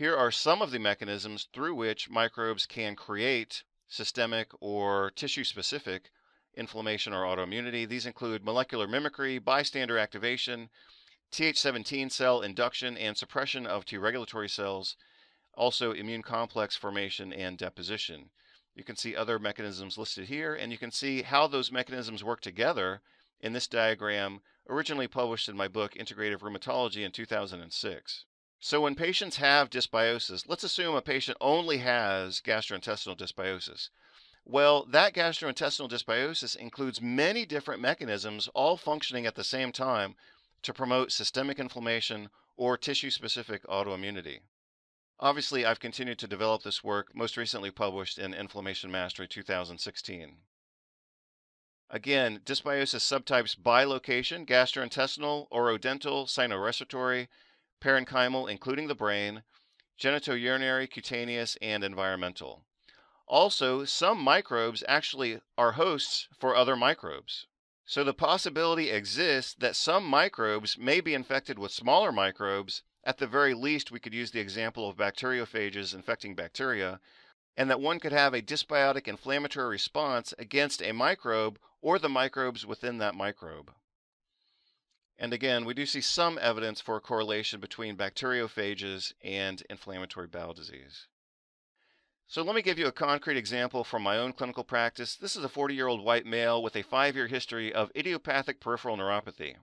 Here are some of the mechanisms through which microbes can create systemic or tissue-specific inflammation or autoimmunity. These include molecular mimicry, bystander activation, Th17 cell induction and suppression of T regulatory cells, also immune complex formation and deposition. You can see other mechanisms listed here, and you can see how those mechanisms work together in this diagram, originally published in my book, Integrative Rheumatology, in 2006. So when patients have dysbiosis, let's assume a patient only has gastrointestinal dysbiosis. Well, that gastrointestinal dysbiosis includes many different mechanisms all functioning at the same time to promote systemic inflammation or tissue-specific autoimmunity. Obviously, I've continued to develop this work, most recently published in Inflammation Mastery 2016. Again, dysbiosis subtypes by location: gastrointestinal, orodental, cynorespiratory, parenchymal, including the brain, genitourinary, cutaneous, and environmental. Also, some microbes actually are hosts for other microbes. So the possibility exists that some microbes may be infected with smaller microbes. At the very least, we could use the example of bacteriophages infecting bacteria, and that one could have a dysbiotic inflammatory response against a microbe or the microbes within that microbe. And again, we do see some evidence for a correlation between bacteriophages and inflammatory bowel disease. So let me give you a concrete example from my own clinical practice. This is a 40-year-old white male with a 5-year history of idiopathic peripheral neuropathy.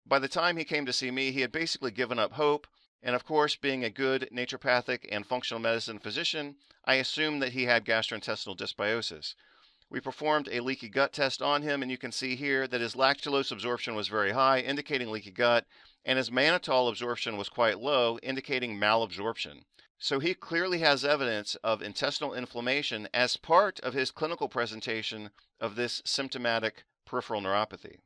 By the time he came to see me, he had basically given up hope, and of course, being a good naturopathic and functional medicine physician, I assumed that he had gastrointestinal dysbiosis. We performed a leaky gut test on him, and you can see here that his lactulose absorption was very high, indicating leaky gut, and his mannitol absorption was quite low, indicating malabsorption. So he clearly has evidence of intestinal inflammation as part of his clinical presentation of this symptomatic peripheral neuropathy.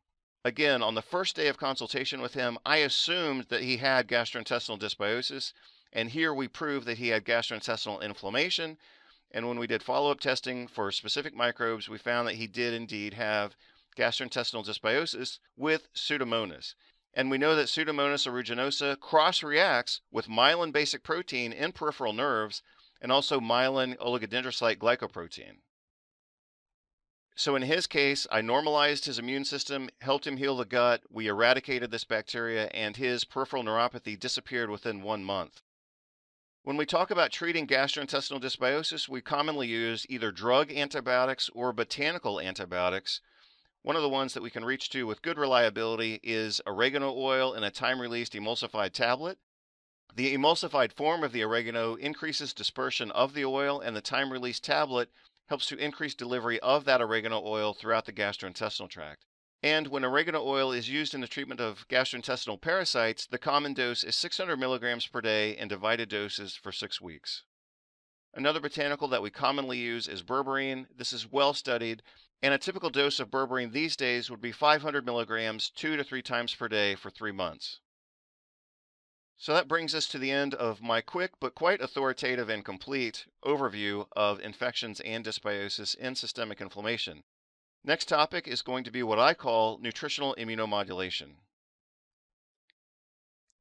Again, on the first day of consultation with him, I assumed that he had gastrointestinal dysbiosis, and here we prove that he had gastrointestinal inflammation. And when we did follow-up testing for specific microbes, we found that he did indeed have gastrointestinal dysbiosis with Pseudomonas. And we know that Pseudomonas aeruginosa cross-reacts with myelin basic protein in peripheral nerves and also myelin oligodendrocyte glycoprotein. So in his case, I normalized his immune system, helped him heal the gut, we eradicated this bacteria, and his peripheral neuropathy disappeared within 1 month. When we talk about treating gastrointestinal dysbiosis, we commonly use either drug antibiotics or botanical antibiotics. One of the ones that we can reach to with good reliability is oregano oil in a time-released emulsified tablet. The emulsified form of the oregano increases dispersion of the oil, and the time-released tablet helps to increase delivery of that oregano oil throughout the gastrointestinal tract. And when oregano oil is used in the treatment of gastrointestinal parasites, the common dose is 600 milligrams per day in divided doses for 6 weeks. Another botanical that we commonly use is berberine. This is well studied, and a typical dose of berberine these days would be 500 milligrams 2 to 3 times per day for 3 months. So that brings us to the end of my quick but quite authoritative and complete overview of infections and dysbiosis in systemic inflammation. Next topic is going to be what I call nutritional immunomodulation.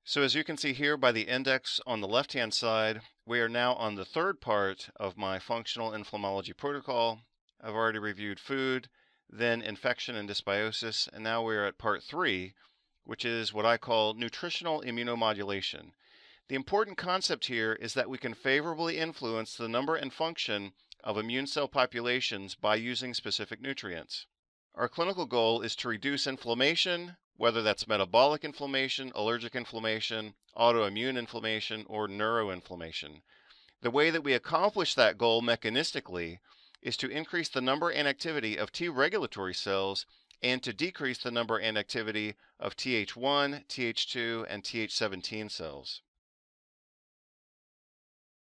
So as you can see here by the index on the left-hand side, we are now on the third part of my functional inflammology protocol. I've already reviewed food, then infection and dysbiosis, and now we're at part 3, which is what I call nutritional immunomodulation. The important concept here is that we can favorably influence the number and function of immune cell populations by using specific nutrients. Our clinical goal is to reduce inflammation, whether that's metabolic inflammation, allergic inflammation, autoimmune inflammation, or neuroinflammation. The way that we accomplish that goal mechanistically is to increase the number and activity of T regulatory cells and to decrease the number and activity of Th1, Th2, and Th17 cells.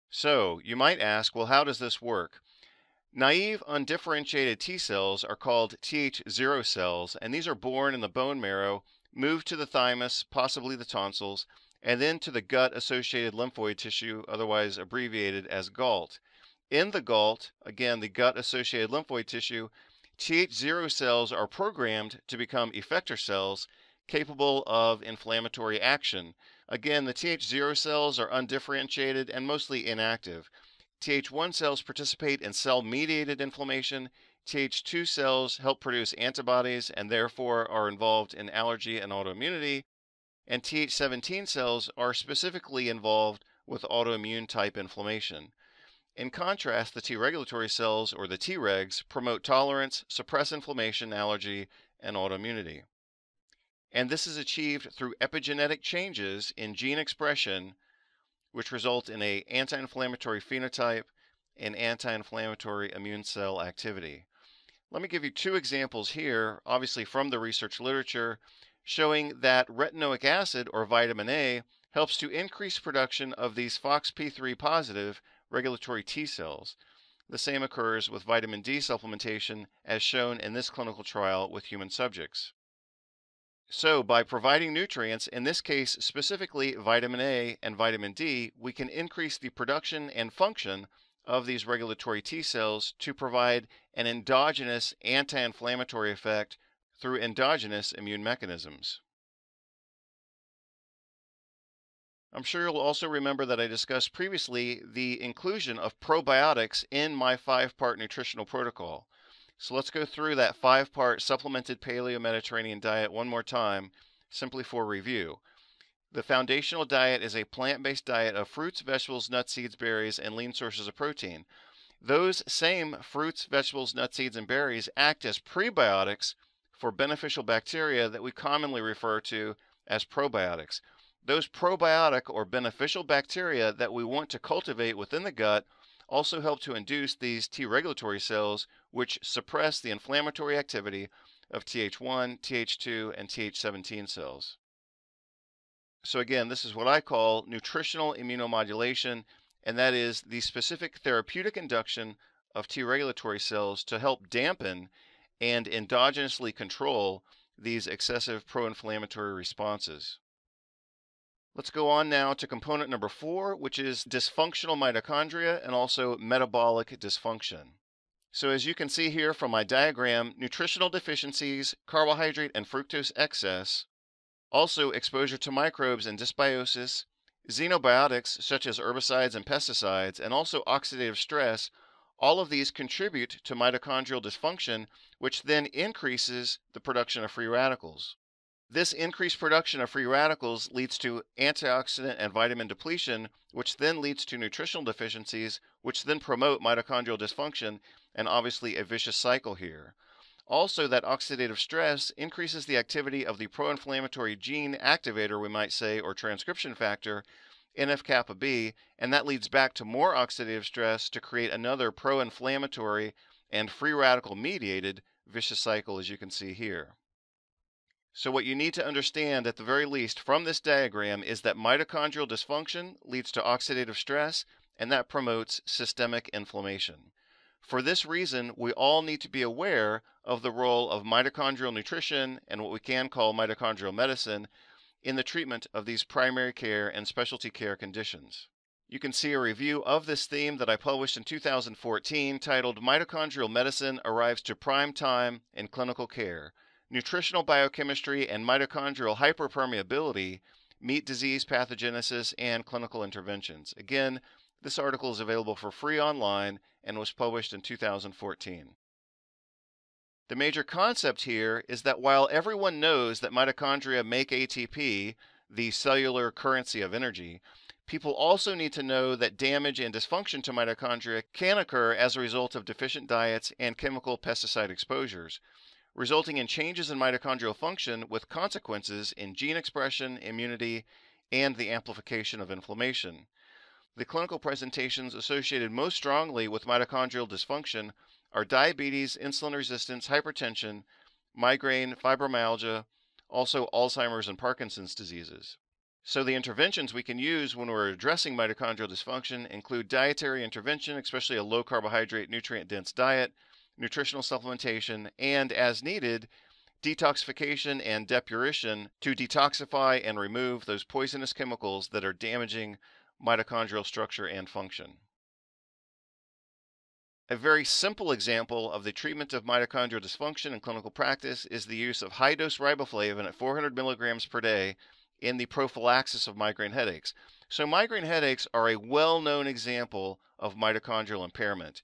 So, you might ask, well, how does this work? Naive, undifferentiated T cells are called Th0 cells, and these are born in the bone marrow, move to the thymus, possibly the tonsils, and then to the gut-associated lymphoid tissue, otherwise abbreviated as GALT. In the GALT, again, the gut-associated lymphoid tissue, Th0 cells are programmed to become effector cells, capable of inflammatory action. Again, the Th0 cells are undifferentiated and mostly inactive. Th1 cells participate in cell-mediated inflammation. Th2 cells help produce antibodies and therefore are involved in allergy and autoimmunity. And Th17 cells are specifically involved with autoimmune type inflammation. In contrast, the T regulatory cells, or the Tregs, promote tolerance, suppress inflammation, allergy, and autoimmunity. And this is achieved through epigenetic changes in gene expression, which result in an anti-inflammatory phenotype and anti-inflammatory immune cell activity. Let me give you two examples here, obviously from the research literature, showing that retinoic acid, or vitamin A, helps to increase production of these FOXP3 positive regulatory T cells. The same occurs with vitamin D supplementation, as shown in this clinical trial with human subjects. So, by providing nutrients, in this case specifically vitamin A and vitamin D, we can increase the production and function of these regulatory T cells to provide an endogenous anti-inflammatory effect through endogenous immune mechanisms. I'm sure you'll also remember that I discussed previously the inclusion of probiotics in my 5-part nutritional protocol. So let's go through that 5-part supplemented Paleo-Mediterranean diet one more time, simply for review. The foundational diet is a plant-based diet of fruits, vegetables, nuts, seeds, berries, and lean sources of protein. Those same fruits, vegetables, nuts, seeds, and berries act as prebiotics for beneficial bacteria that we commonly refer to as probiotics. Those probiotic or beneficial bacteria that we want to cultivate within the gut also help to induce these T regulatory cells, which suppress the inflammatory activity of Th1, Th2, and Th17 cells. So again, this is what I call nutritional immunomodulation, and that is the specific therapeutic induction of T regulatory cells to help dampen and endogenously control these excessive pro-inflammatory responses. Let's go on now to component number 4, which is dysfunctional mitochondria and also metabolic dysfunction. So as you can see here from my diagram, nutritional deficiencies, carbohydrate and fructose excess, also exposure to microbes and dysbiosis, xenobiotics such as herbicides and pesticides, and also oxidative stress, all of these contribute to mitochondrial dysfunction, which then increases the production of free radicals. This increased production of free radicals leads to antioxidant and vitamin depletion, which then leads to nutritional deficiencies, which then promote mitochondrial dysfunction, and obviously a vicious cycle here. Also, that oxidative stress increases the activity of the pro-inflammatory gene activator, we might say, or transcription factor, NF-kappa B, and that leads back to more oxidative stress to create another pro-inflammatory and free radical mediated vicious cycle, as you can see here. So what you need to understand at the very least from this diagram is that mitochondrial dysfunction leads to oxidative stress, and that promotes systemic inflammation. For this reason, we all need to be aware of the role of mitochondrial nutrition and what we can call mitochondrial medicine in the treatment of these primary care and specialty care conditions. You can see a review of this theme that I published in 2014 titled Mitochondrial Medicine Arrives to Prime Time in Clinical Care. Nutritional biochemistry and mitochondrial hyperpermeability meet disease pathogenesis and clinical interventions. Again, this article is available for free online and was published in 2014. The major concept here is that while everyone knows that mitochondria make ATP, the cellular currency of energy, people also need to know that damage and dysfunction to mitochondria can occur as a result of deficient diets and chemical pesticide exposures, resulting in changes in mitochondrial function with consequences in gene expression, immunity, and the amplification of inflammation. The clinical presentations associated most strongly with mitochondrial dysfunction are diabetes, insulin resistance, hypertension, migraine, fibromyalgia, also Alzheimer's and Parkinson's diseases. So the interventions we can use when we're addressing mitochondrial dysfunction include dietary intervention, especially a low carbohydrate, nutrient-dense diet, nutritional supplementation, and, as needed, detoxification and depuration to detoxify and remove those poisonous chemicals that are damaging mitochondrial structure and function. A very simple example of the treatment of mitochondrial dysfunction in clinical practice is the use of high-dose riboflavin at 400 milligrams per day in the prophylaxis of migraine headaches. So migraine headaches are a well-known example of mitochondrial impairment.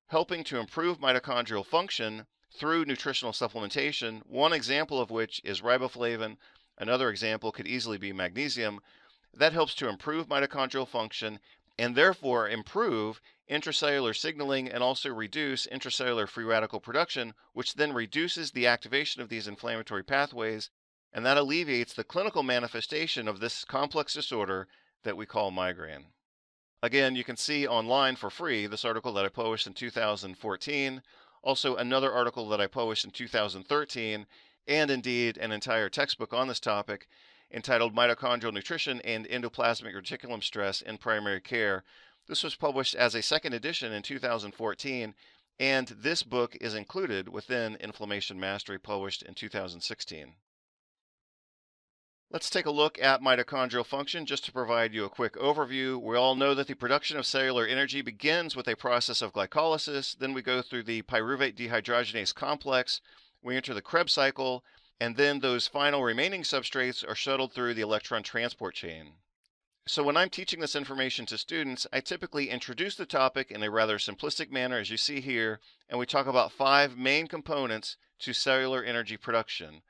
Helping to improve mitochondrial function through nutritional supplementation, one example of which is riboflavin, another example could easily be magnesium, that helps to improve mitochondrial function and therefore improve intracellular signaling and also reduce intracellular free radical production, which then reduces the activation of these inflammatory pathways, and that alleviates the clinical manifestation of this complex disorder that we call migraine. Again, you can see online for free this article that I published in 2014, also another article that I published in 2013, and indeed an entire textbook on this topic entitled Mitochondrial Nutrition and Endoplasmic Reticulum Stress in Primary Care. This was published as a second edition in 2014, and this book is included within Inflammation Mastery, published in 2016. Let's take a look at mitochondrial function just to provide you a quick overview. We all know that the production of cellular energy begins with a process of glycolysis. Then we go through the pyruvate dehydrogenase complex. We enter the Krebs cycle, and then those final remaining substrates are shuttled through the electron transport chain. So when I'm teaching this information to students, I typically introduce the topic in a rather simplistic manner, as you see here, and we talk about 5 main components to cellular energy production.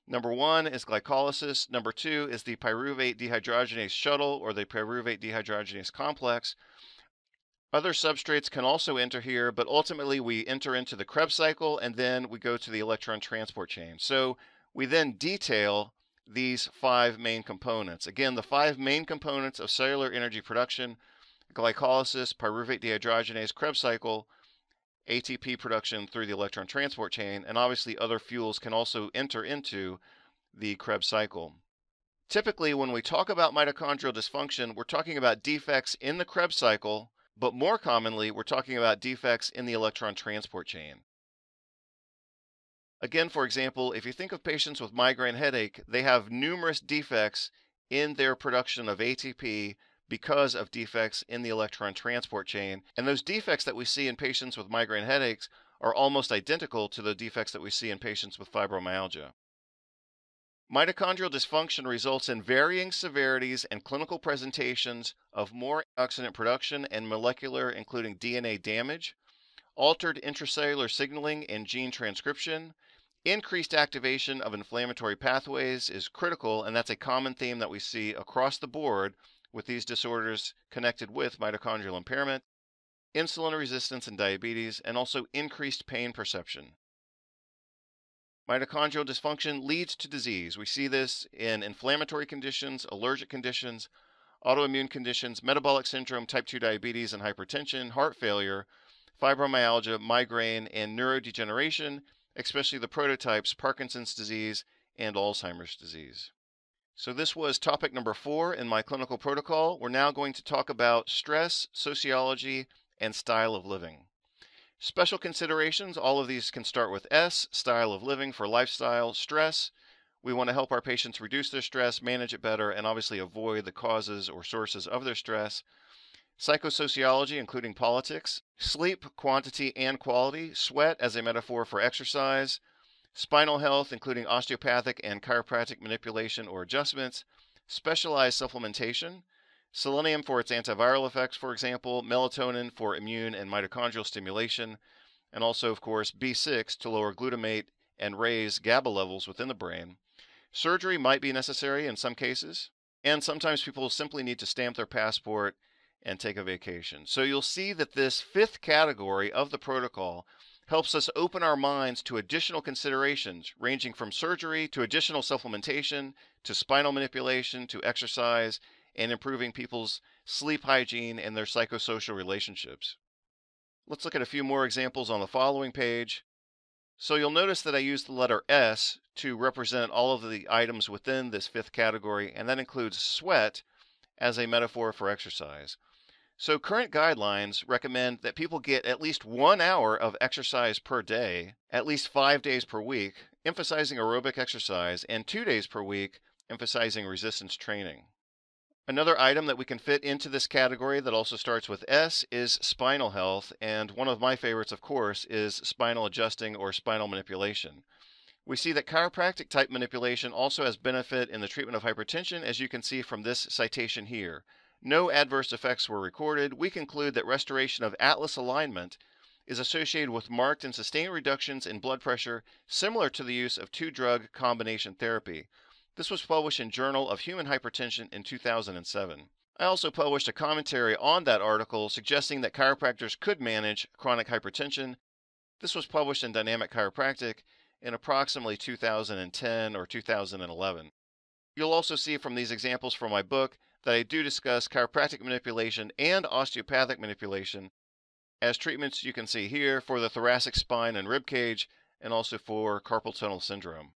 Number 1 is glycolysis. Number 2 is the pyruvate dehydrogenase shuttle, or the pyruvate dehydrogenase complex. Other substrates can also enter here, but ultimately we enter into the Krebs cycle, and then we go to the electron transport chain. So we then detail these 5 main components. Again, the 5 main components of cellular energy production: glycolysis, pyruvate dehydrogenase, Krebs cycle, ATP production through the electron transport chain, and obviously other fuels can also enter into the Krebs cycle. Typically, when we talk about mitochondrial dysfunction, we're talking about defects in the Krebs cycle, but more commonly, we're talking about defects in the electron transport chain. Again, for example, if you think of patients with migraine headache, they have numerous defects in their production of ATP because of defects in the electron transport chain. And those defects that we see in patients with migraine headaches are almost identical to the defects that we see in patients with fibromyalgia. Mitochondrial dysfunction results in varying severities and clinical presentations of more antioxidant production and molecular, including DNA damage, altered intracellular signaling and gene transcription. Increased activation of inflammatory pathways is critical, and that's a common theme that we see across the board with these disorders connected with mitochondrial impairment, insulin resistance and diabetes, and also increased pain perception. Mitochondrial dysfunction leads to disease. We see this in inflammatory conditions, allergic conditions, autoimmune conditions, metabolic syndrome, type 2 diabetes and hypertension, heart failure, fibromyalgia, migraine, and neurodegeneration, especially the prototypes Parkinson's disease and Alzheimer's disease. So this was topic number 4 in my clinical protocol. We're now going to talk about stress, sociology, and style of living. Special considerations: all of these can start with S, style of living, for lifestyle. Stress: we want to help our patients reduce their stress, manage it better, and obviously avoid the causes or sources of their stress. Psychosociology, including politics. Sleep, quantity and quality. Sweat as a metaphor for exercise. Spinal health, including osteopathic and chiropractic manipulation or adjustments. Specialized supplementation. Selenium for its antiviral effects, for example. Melatonin for immune and mitochondrial stimulation. And also, of course, B6 to lower glutamate and raise GABA levels within the brain. Surgery might be necessary in some cases. And sometimes people simply need to stamp their passport and take a vacation. So you'll see that this 5th category of the protocol helps us open our minds to additional considerations, ranging from surgery to additional supplementation to spinal manipulation to exercise, and improving people's sleep hygiene and their psychosocial relationships. Let's look at a few more examples on the following page. So you'll notice that I use the letter S to represent all of the items within this 5th category, and that includes sweat as a metaphor for exercise. So current guidelines recommend that people get at least 1 hour of exercise per day, at least 5 days per week, emphasizing aerobic exercise, and 2 days per week, emphasizing resistance training. Another item that we can fit into this category that also starts with S is spinal health, and one of my favorites, of course, is spinal adjusting or spinal manipulation. We see that chiropractic type manipulation also has benefit in the treatment of hypertension, as you can see from this citation here. No adverse effects were recorded. We conclude that restoration of atlas alignment is associated with marked and sustained reductions in blood pressure similar to the use of two-drug combination therapy. This was published in Journal of Human Hypertension in 2007. I also published a commentary on that article suggesting that chiropractors could manage chronic hypertension. This was published in Dynamic Chiropractic in approximately 2010 or 2011. You'll also see from these examples from my book that I do discuss chiropractic manipulation and osteopathic manipulation as treatments you can see here for the thoracic spine and rib cage and also for carpal tunnel syndrome.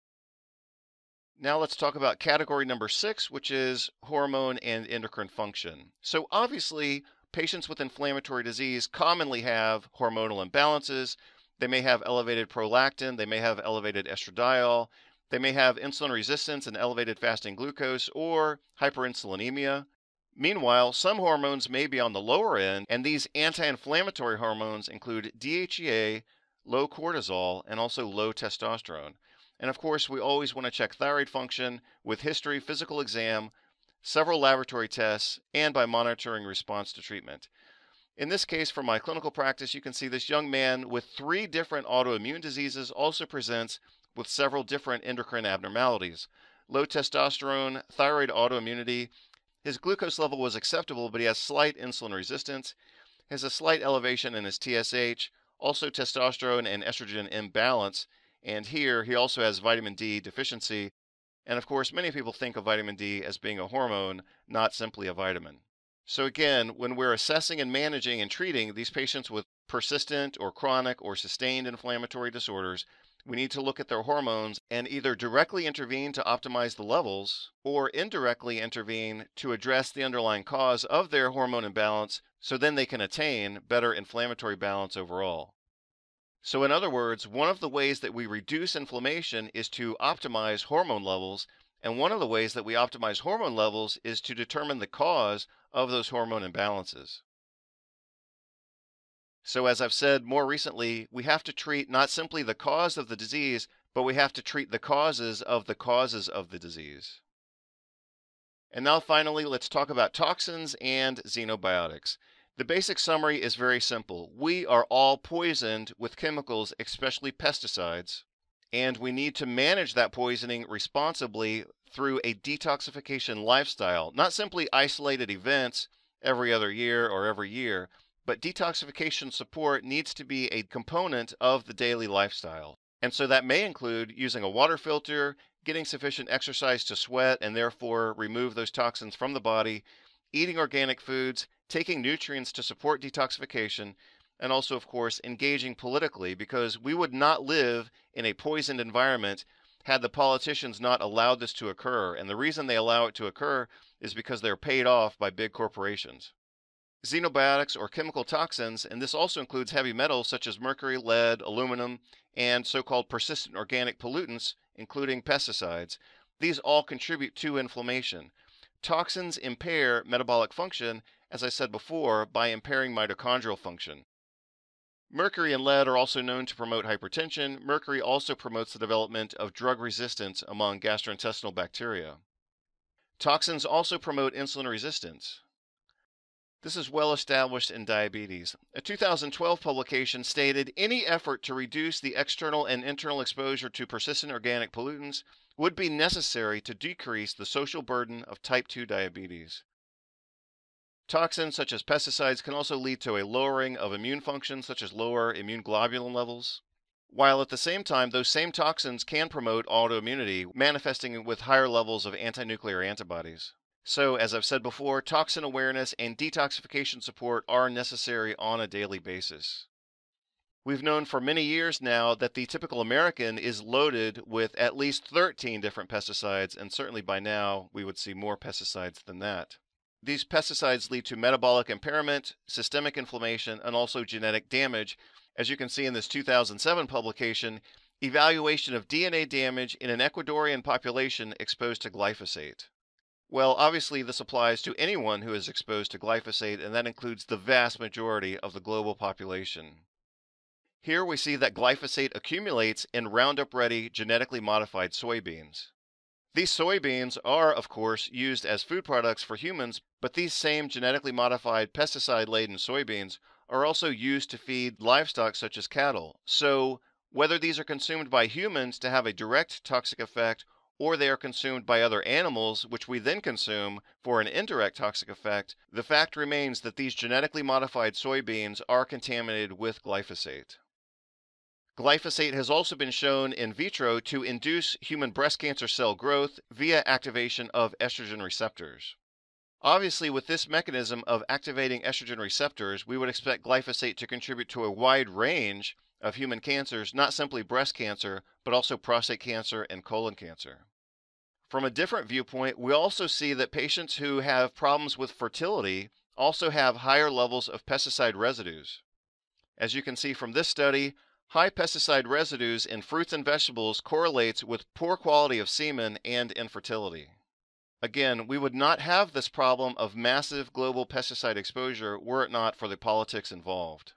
Now let's talk about category number 6, which is hormone and endocrine function. So obviously, patients with inflammatory disease commonly have hormonal imbalances. They may have elevated prolactin, they may have elevated estradiol, they may have insulin resistance and elevated fasting glucose or hyperinsulinemia. Meanwhile, some hormones may be on the lower end, and these anti-inflammatory hormones include DHEA, low cortisol, and also low testosterone. And of course, we always want to check thyroid function with history, physical exam, several laboratory tests, and by monitoring response to treatment. In this case, from my clinical practice, you can see this young man with 3 different autoimmune diseases also presents with several different endocrine abnormalities. Low testosterone, thyroid autoimmunity. His glucose level was acceptable, but he has slight insulin resistance. He has a slight elevation in his TSH, also testosterone and estrogen imbalance. And here he also has vitamin D deficiency. And of course, many people think of vitamin D as being a hormone, not simply a vitamin. So again, when we're assessing and managing and treating these patients with persistent or chronic or sustained inflammatory disorders, we need to look at their hormones and either directly intervene to optimize the levels or indirectly intervene to address the underlying cause of their hormone imbalance so then they can attain better inflammatory balance overall. So in other words, one of the ways that we reduce inflammation is to optimize hormone levels, and one of the ways that we optimize hormone levels is to determine the cause of those hormone imbalances. So as I've said more recently, we have to treat not simply the cause of the disease, but we have to treat the causes of the disease. And now finally, let's talk about toxins and xenobiotics. The basic summary is very simple. We are all poisoned with chemicals, especially pesticides, and we need to manage that poisoning responsibly through a detoxification lifestyle, not simply isolated events every other year or every year, but detoxification support needs to be a component of the daily lifestyle. And so that may include using a water filter, getting sufficient exercise to sweat and therefore remove those toxins from the body, eating organic foods, taking nutrients to support detoxification, and also, of course, engaging politically, because we would not live in a poisoned environment had the politicians not allowed this to occur. And the reason they allow it to occur is because they're paid off by big corporations. Xenobiotics or chemical toxins, and this also includes heavy metals such as mercury, lead, aluminum, and so-called persistent organic pollutants, including pesticides. These all contribute to inflammation. Toxins impair metabolic function, as I said before, by impairing mitochondrial function. Mercury and lead are also known to promote hypertension. Mercury also promotes the development of drug resistance among gastrointestinal bacteria. Toxins also promote insulin resistance. This is well established in diabetes. A 2012 publication stated any effort to reduce the external and internal exposure to persistent organic pollutants would be necessary to decrease the social burden of type 2 diabetes. Toxins such as pesticides can also lead to a lowering of immune function, such as lower immune globulin levels, while at the same time those same toxins can promote autoimmunity, manifesting with higher levels of anti-nuclear antibodies. So, as I've said before, toxin awareness and detoxification support are necessary on a daily basis. We've known for many years now that the typical American is loaded with at least 13 different pesticides, and certainly by now we would see more pesticides than that. These pesticides lead to metabolic impairment, systemic inflammation, and also genetic damage. As you can see in this 2007 publication, evaluation of DNA damage in an Ecuadorian population exposed to glyphosate. Well, obviously this applies to anyone who is exposed to glyphosate, and that includes the vast majority of the global population. Here we see that glyphosate accumulates in Roundup-ready genetically modified soybeans. These soybeans are, of course, used as food products for humans, but these same genetically modified pesticide-laden soybeans are also used to feed livestock such as cattle. So, whether these are consumed by humans to have a direct toxic effect, or they are consumed by other animals, which we then consume for an indirect toxic effect, the fact remains that these genetically modified soybeans are contaminated with glyphosate. Glyphosate has also been shown in vitro to induce human breast cancer cell growth via activation of estrogen receptors. Obviously, with this mechanism of activating estrogen receptors, we would expect glyphosate to contribute to a wide range of human cancers, not simply breast cancer, but also prostate cancer and colon cancer. From a different viewpoint, we also see that patients who have problems with fertility also have higher levels of pesticide residues. As you can see from this study, high pesticide residues in fruits and vegetables correlates with poor quality of semen and infertility. Again, we would not have this problem of massive global pesticide exposure were it not for the politics involved.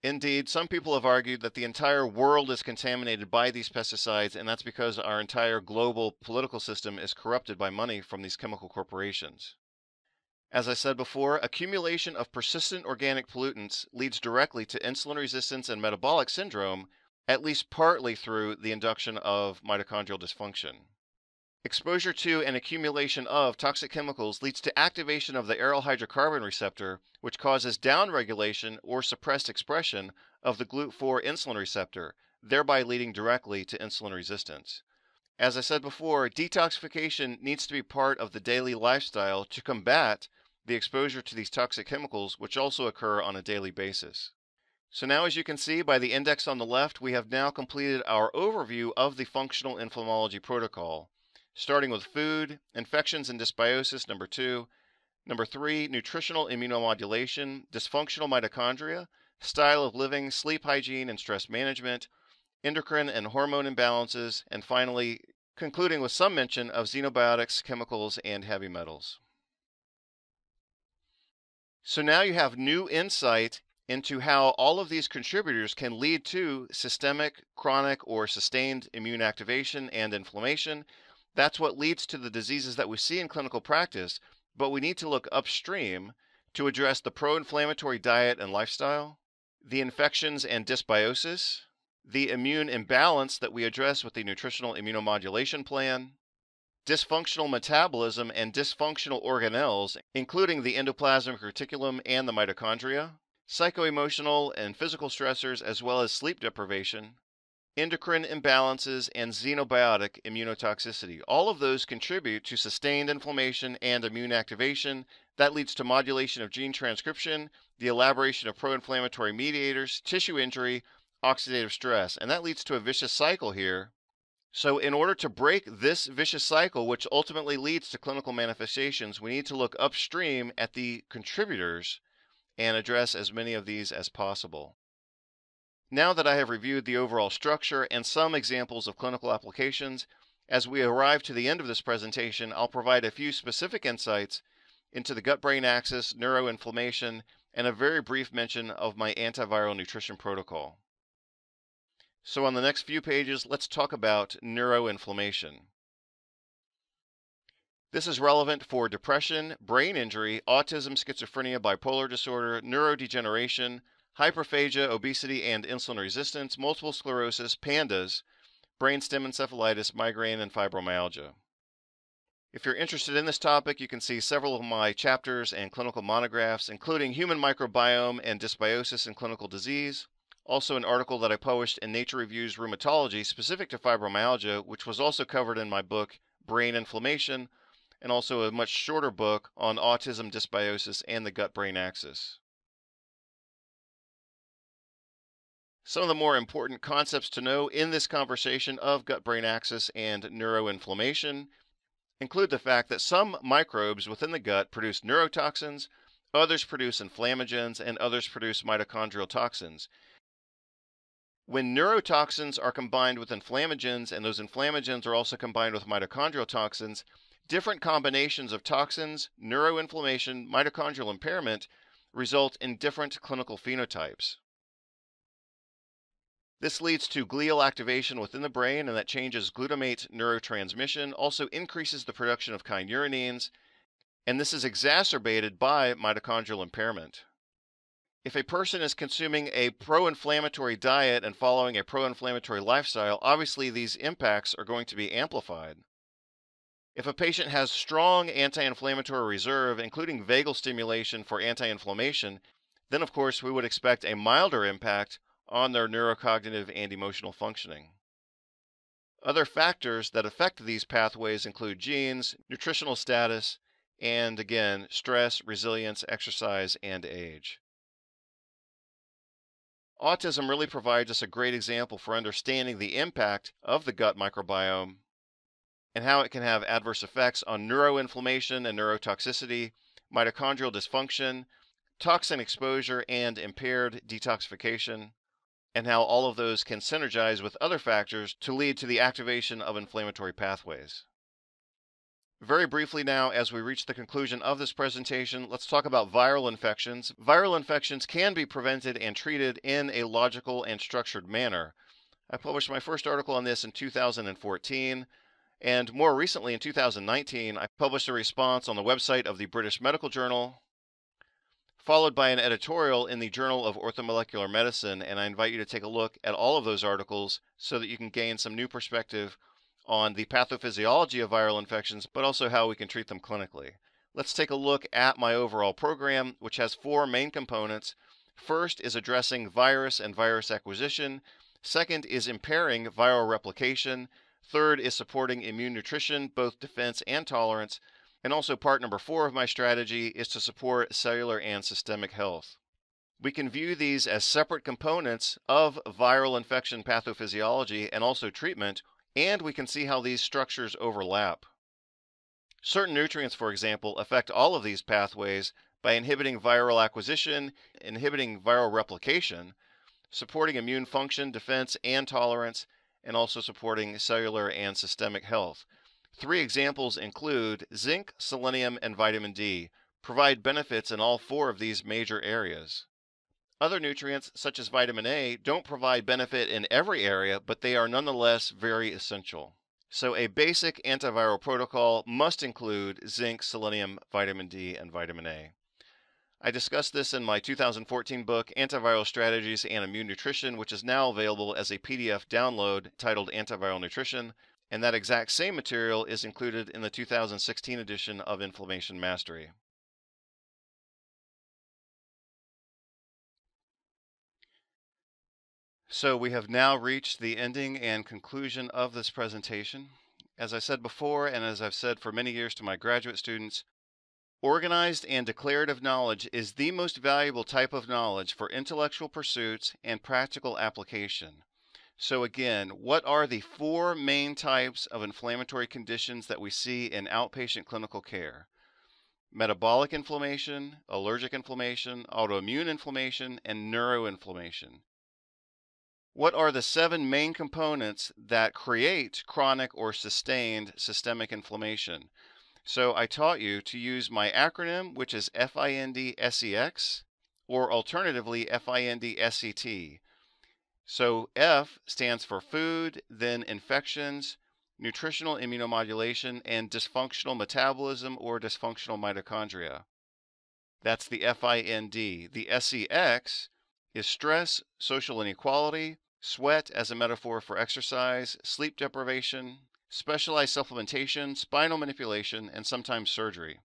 Indeed, some people have argued that the entire world is contaminated by these pesticides, and that's because our entire global political system is corrupted by money from these chemical corporations. As I said before, accumulation of persistent organic pollutants leads directly to insulin resistance and metabolic syndrome, at least partly through the induction of mitochondrial dysfunction. Exposure to and accumulation of toxic chemicals leads to activation of the aryl hydrocarbon receptor, which causes downregulation or suppressed expression of the GLUT4 insulin receptor, thereby leading directly to insulin resistance. As I said before, detoxification needs to be part of the daily lifestyle to combat the exposure to these toxic chemicals, which also occur on a daily basis. So now, as you can see by the index on the left, we have now completed our overview of the functional inflammology protocol, starting with food, infections and dysbiosis, number 2, number 3, nutritional immunomodulation, dysfunctional mitochondria, style of living, sleep hygiene and stress management, endocrine and hormone imbalances, and finally, concluding with some mention of xenobiotics, chemicals, and heavy metals. So now you have new insight into how all of these contributors can lead to systemic, chronic, or sustained immune activation and inflammation. That's what leads to the diseases that we see in clinical practice, but we need to look upstream to address the pro-inflammatory diet and lifestyle, the infections and dysbiosis, the immune imbalance that we address with the nutritional immunomodulation plan, dysfunctional metabolism and dysfunctional organelles, including the endoplasmic reticulum and the mitochondria, psychoemotional and physical stressors, as well as sleep deprivation, endocrine imbalances, and xenobiotic immunotoxicity. All of those contribute to sustained inflammation and immune activation. That leads to modulation of gene transcription, the elaboration of pro-inflammatory mediators, tissue injury, oxidative stress, and that leads to a vicious cycle here. So in order to break this vicious cycle, which ultimately leads to clinical manifestations, we need to look upstream at the contributors and address as many of these as possible. Now that I have reviewed the overall structure and some examples of clinical applications, as we arrive to the end of this presentation, I'll provide a few specific insights into the gut-brain axis, neuroinflammation, and a very brief mention of my antiviral nutrition protocol. So on the next few pages, let's talk about neuroinflammation. This is relevant for depression, brain injury, autism, schizophrenia, bipolar disorder, neurodegeneration, hyperphagia, obesity and insulin resistance, multiple sclerosis, PANDAS, brainstem encephalitis, migraine, and fibromyalgia. If you're interested in this topic, you can see several of my chapters and clinical monographs, including human microbiome and dysbiosis in clinical disease. Also an article that I published in Nature Reviews Rheumatology specific to fibromyalgia, which was also covered in my book Brain Inflammation, and also a much shorter book on autism, dysbiosis, and the gut-brain axis. Some of the more important concepts to know in this conversation of gut-brain axis and neuroinflammation include the fact that some microbes within the gut produce neurotoxins, others produce inflammagens, and others produce mitochondrial toxins. When neurotoxins are combined with inflammagens, and those inflammagens are also combined with mitochondrial toxins, different combinations of toxins, neuroinflammation, mitochondrial impairment result in different clinical phenotypes. This leads to glial activation within the brain, and that changes glutamate neurotransmission, also increases the production of kynurenines, and this is exacerbated by mitochondrial impairment. If a person is consuming a pro-inflammatory diet and following a pro-inflammatory lifestyle, obviously these impacts are going to be amplified. If a patient has strong anti-inflammatory reserve, including vagal stimulation for anti-inflammation, then of course we would expect a milder impact on their neurocognitive and emotional functioning. Other factors that affect these pathways include genes, nutritional status, and again, stress, resilience, exercise, and age. Autism really provides us a great example for understanding the impact of the gut microbiome and how it can have adverse effects on neuroinflammation and neurotoxicity, mitochondrial dysfunction, toxin exposure, and impaired detoxification, and how all of those can synergize with other factors to lead to the activation of inflammatory pathways. Very briefly now, as we reach the conclusion of this presentation, let's talk about viral infections. Viral infections can be prevented and treated in a logical and structured manner. I published my first article on this in 2014, and more recently in 2019, I published a response on the website of the British Medical Journal, followed by an editorial in the Journal of Orthomolecular Medicine, and I invite you to take a look at all of those articles so that you can gain some new perspective on the pathophysiology of viral infections, but also how we can treat them clinically. Let's take a look at my overall program, which has 4 main components. First is addressing virus and virus acquisition. Second is impairing viral replication. Third is supporting immune nutrition, both defense and tolerance. And also part number 4 of my strategy is to support cellular and systemic health. We can view these as separate components of viral infection pathophysiology and also treatment, and we can see how these structures overlap. Certain nutrients, for example, affect all of these pathways by inhibiting viral acquisition, inhibiting viral replication, supporting immune function, defense, and tolerance, and also supporting cellular and systemic health. 3 examples include zinc, selenium, and vitamin D, provide benefits in all 4 of these major areas. Other nutrients, such as vitamin A, don't provide benefit in every area, but they are nonetheless very essential. So a basic antiviral protocol must include zinc, selenium, vitamin D, and vitamin A. I discussed this in my 2014 book, Antiviral Strategies and Immune Nutrition, which is now available as a PDF download titled Antiviral Nutrition, and that exact same material is included in the 2016 edition of Inflammation Mastery. So we have now reached the ending and conclusion of this presentation. As I said before, and as I've said for many years to my graduate students, organized and declarative knowledge is the most valuable type of knowledge for intellectual pursuits and practical application. So again, what are the 4 main types of inflammatory conditions that we see in outpatient clinical care? Metabolic inflammation, allergic inflammation, autoimmune inflammation, and neuroinflammation. What are the 7 main components that create chronic or sustained systemic inflammation? So I taught you to use my acronym, which is FIND-SEX, or alternatively FIND-SET. So F stands for food, then infections, nutritional immunomodulation, and dysfunctional metabolism or dysfunctional mitochondria. That's the FIND. The SEX is stress, social inequality, sweat as a metaphor for exercise, sleep deprivation, specialized supplementation, spinal manipulation, and sometimes surgery.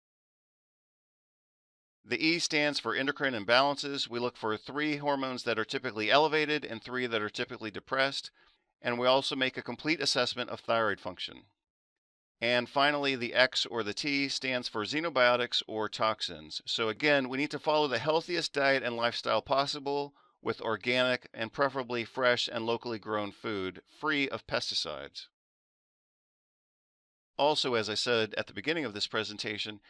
The E stands for endocrine imbalances. We look for 3 hormones that are typically elevated and 3 that are typically depressed, and we also make a complete assessment of thyroid function. And finally, the X or the T stands for xenobiotics or toxins. So again, we need to follow the healthiest diet and lifestyle possible with organic and preferably fresh and locally grown food, free of pesticides. Also, as I said at the beginning of this presentation,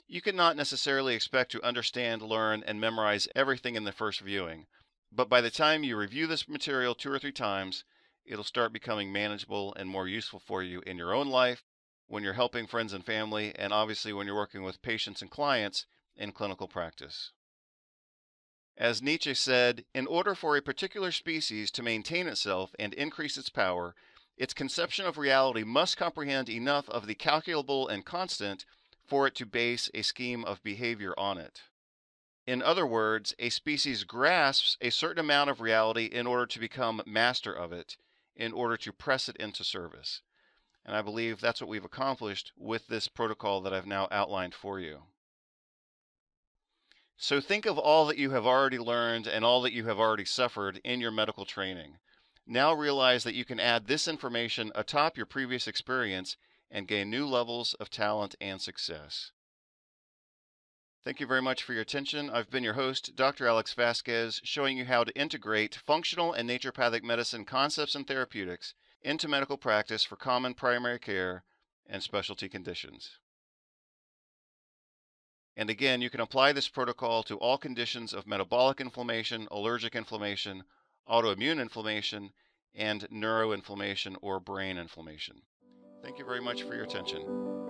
you cannot necessarily expect to understand, learn, and memorize everything in the first viewing. But by the time you review this material 2 or 3 times, it'll start becoming manageable and more useful for you in your own life, when you're helping friends and family, and obviously when you're working with patients and clients in clinical practice. As Nietzsche said, in order for a particular species to maintain itself and increase its power, its conception of reality must comprehend enough of the calculable and constant for it to base a scheme of behavior on it. In other words, a species grasps a certain amount of reality in order to become master of it, in order to press it into service. And I believe that's what we've accomplished with this protocol that I've now outlined for you. So think of all that you have already learned and all that you have already suffered in your medical training. Now realize that you can add this information atop your previous experience and gain new levels of talent and success. Thank you very much for your attention. I've been your host, Dr. Alex Vasquez, showing you how to integrate functional and naturopathic medicine concepts and therapeutics into medical practice for common primary care and specialty conditions. And again, you can apply this protocol to all conditions of metabolic inflammation, allergic inflammation, autoimmune inflammation, and neuroinflammation or brain inflammation. Thank you very much for your attention.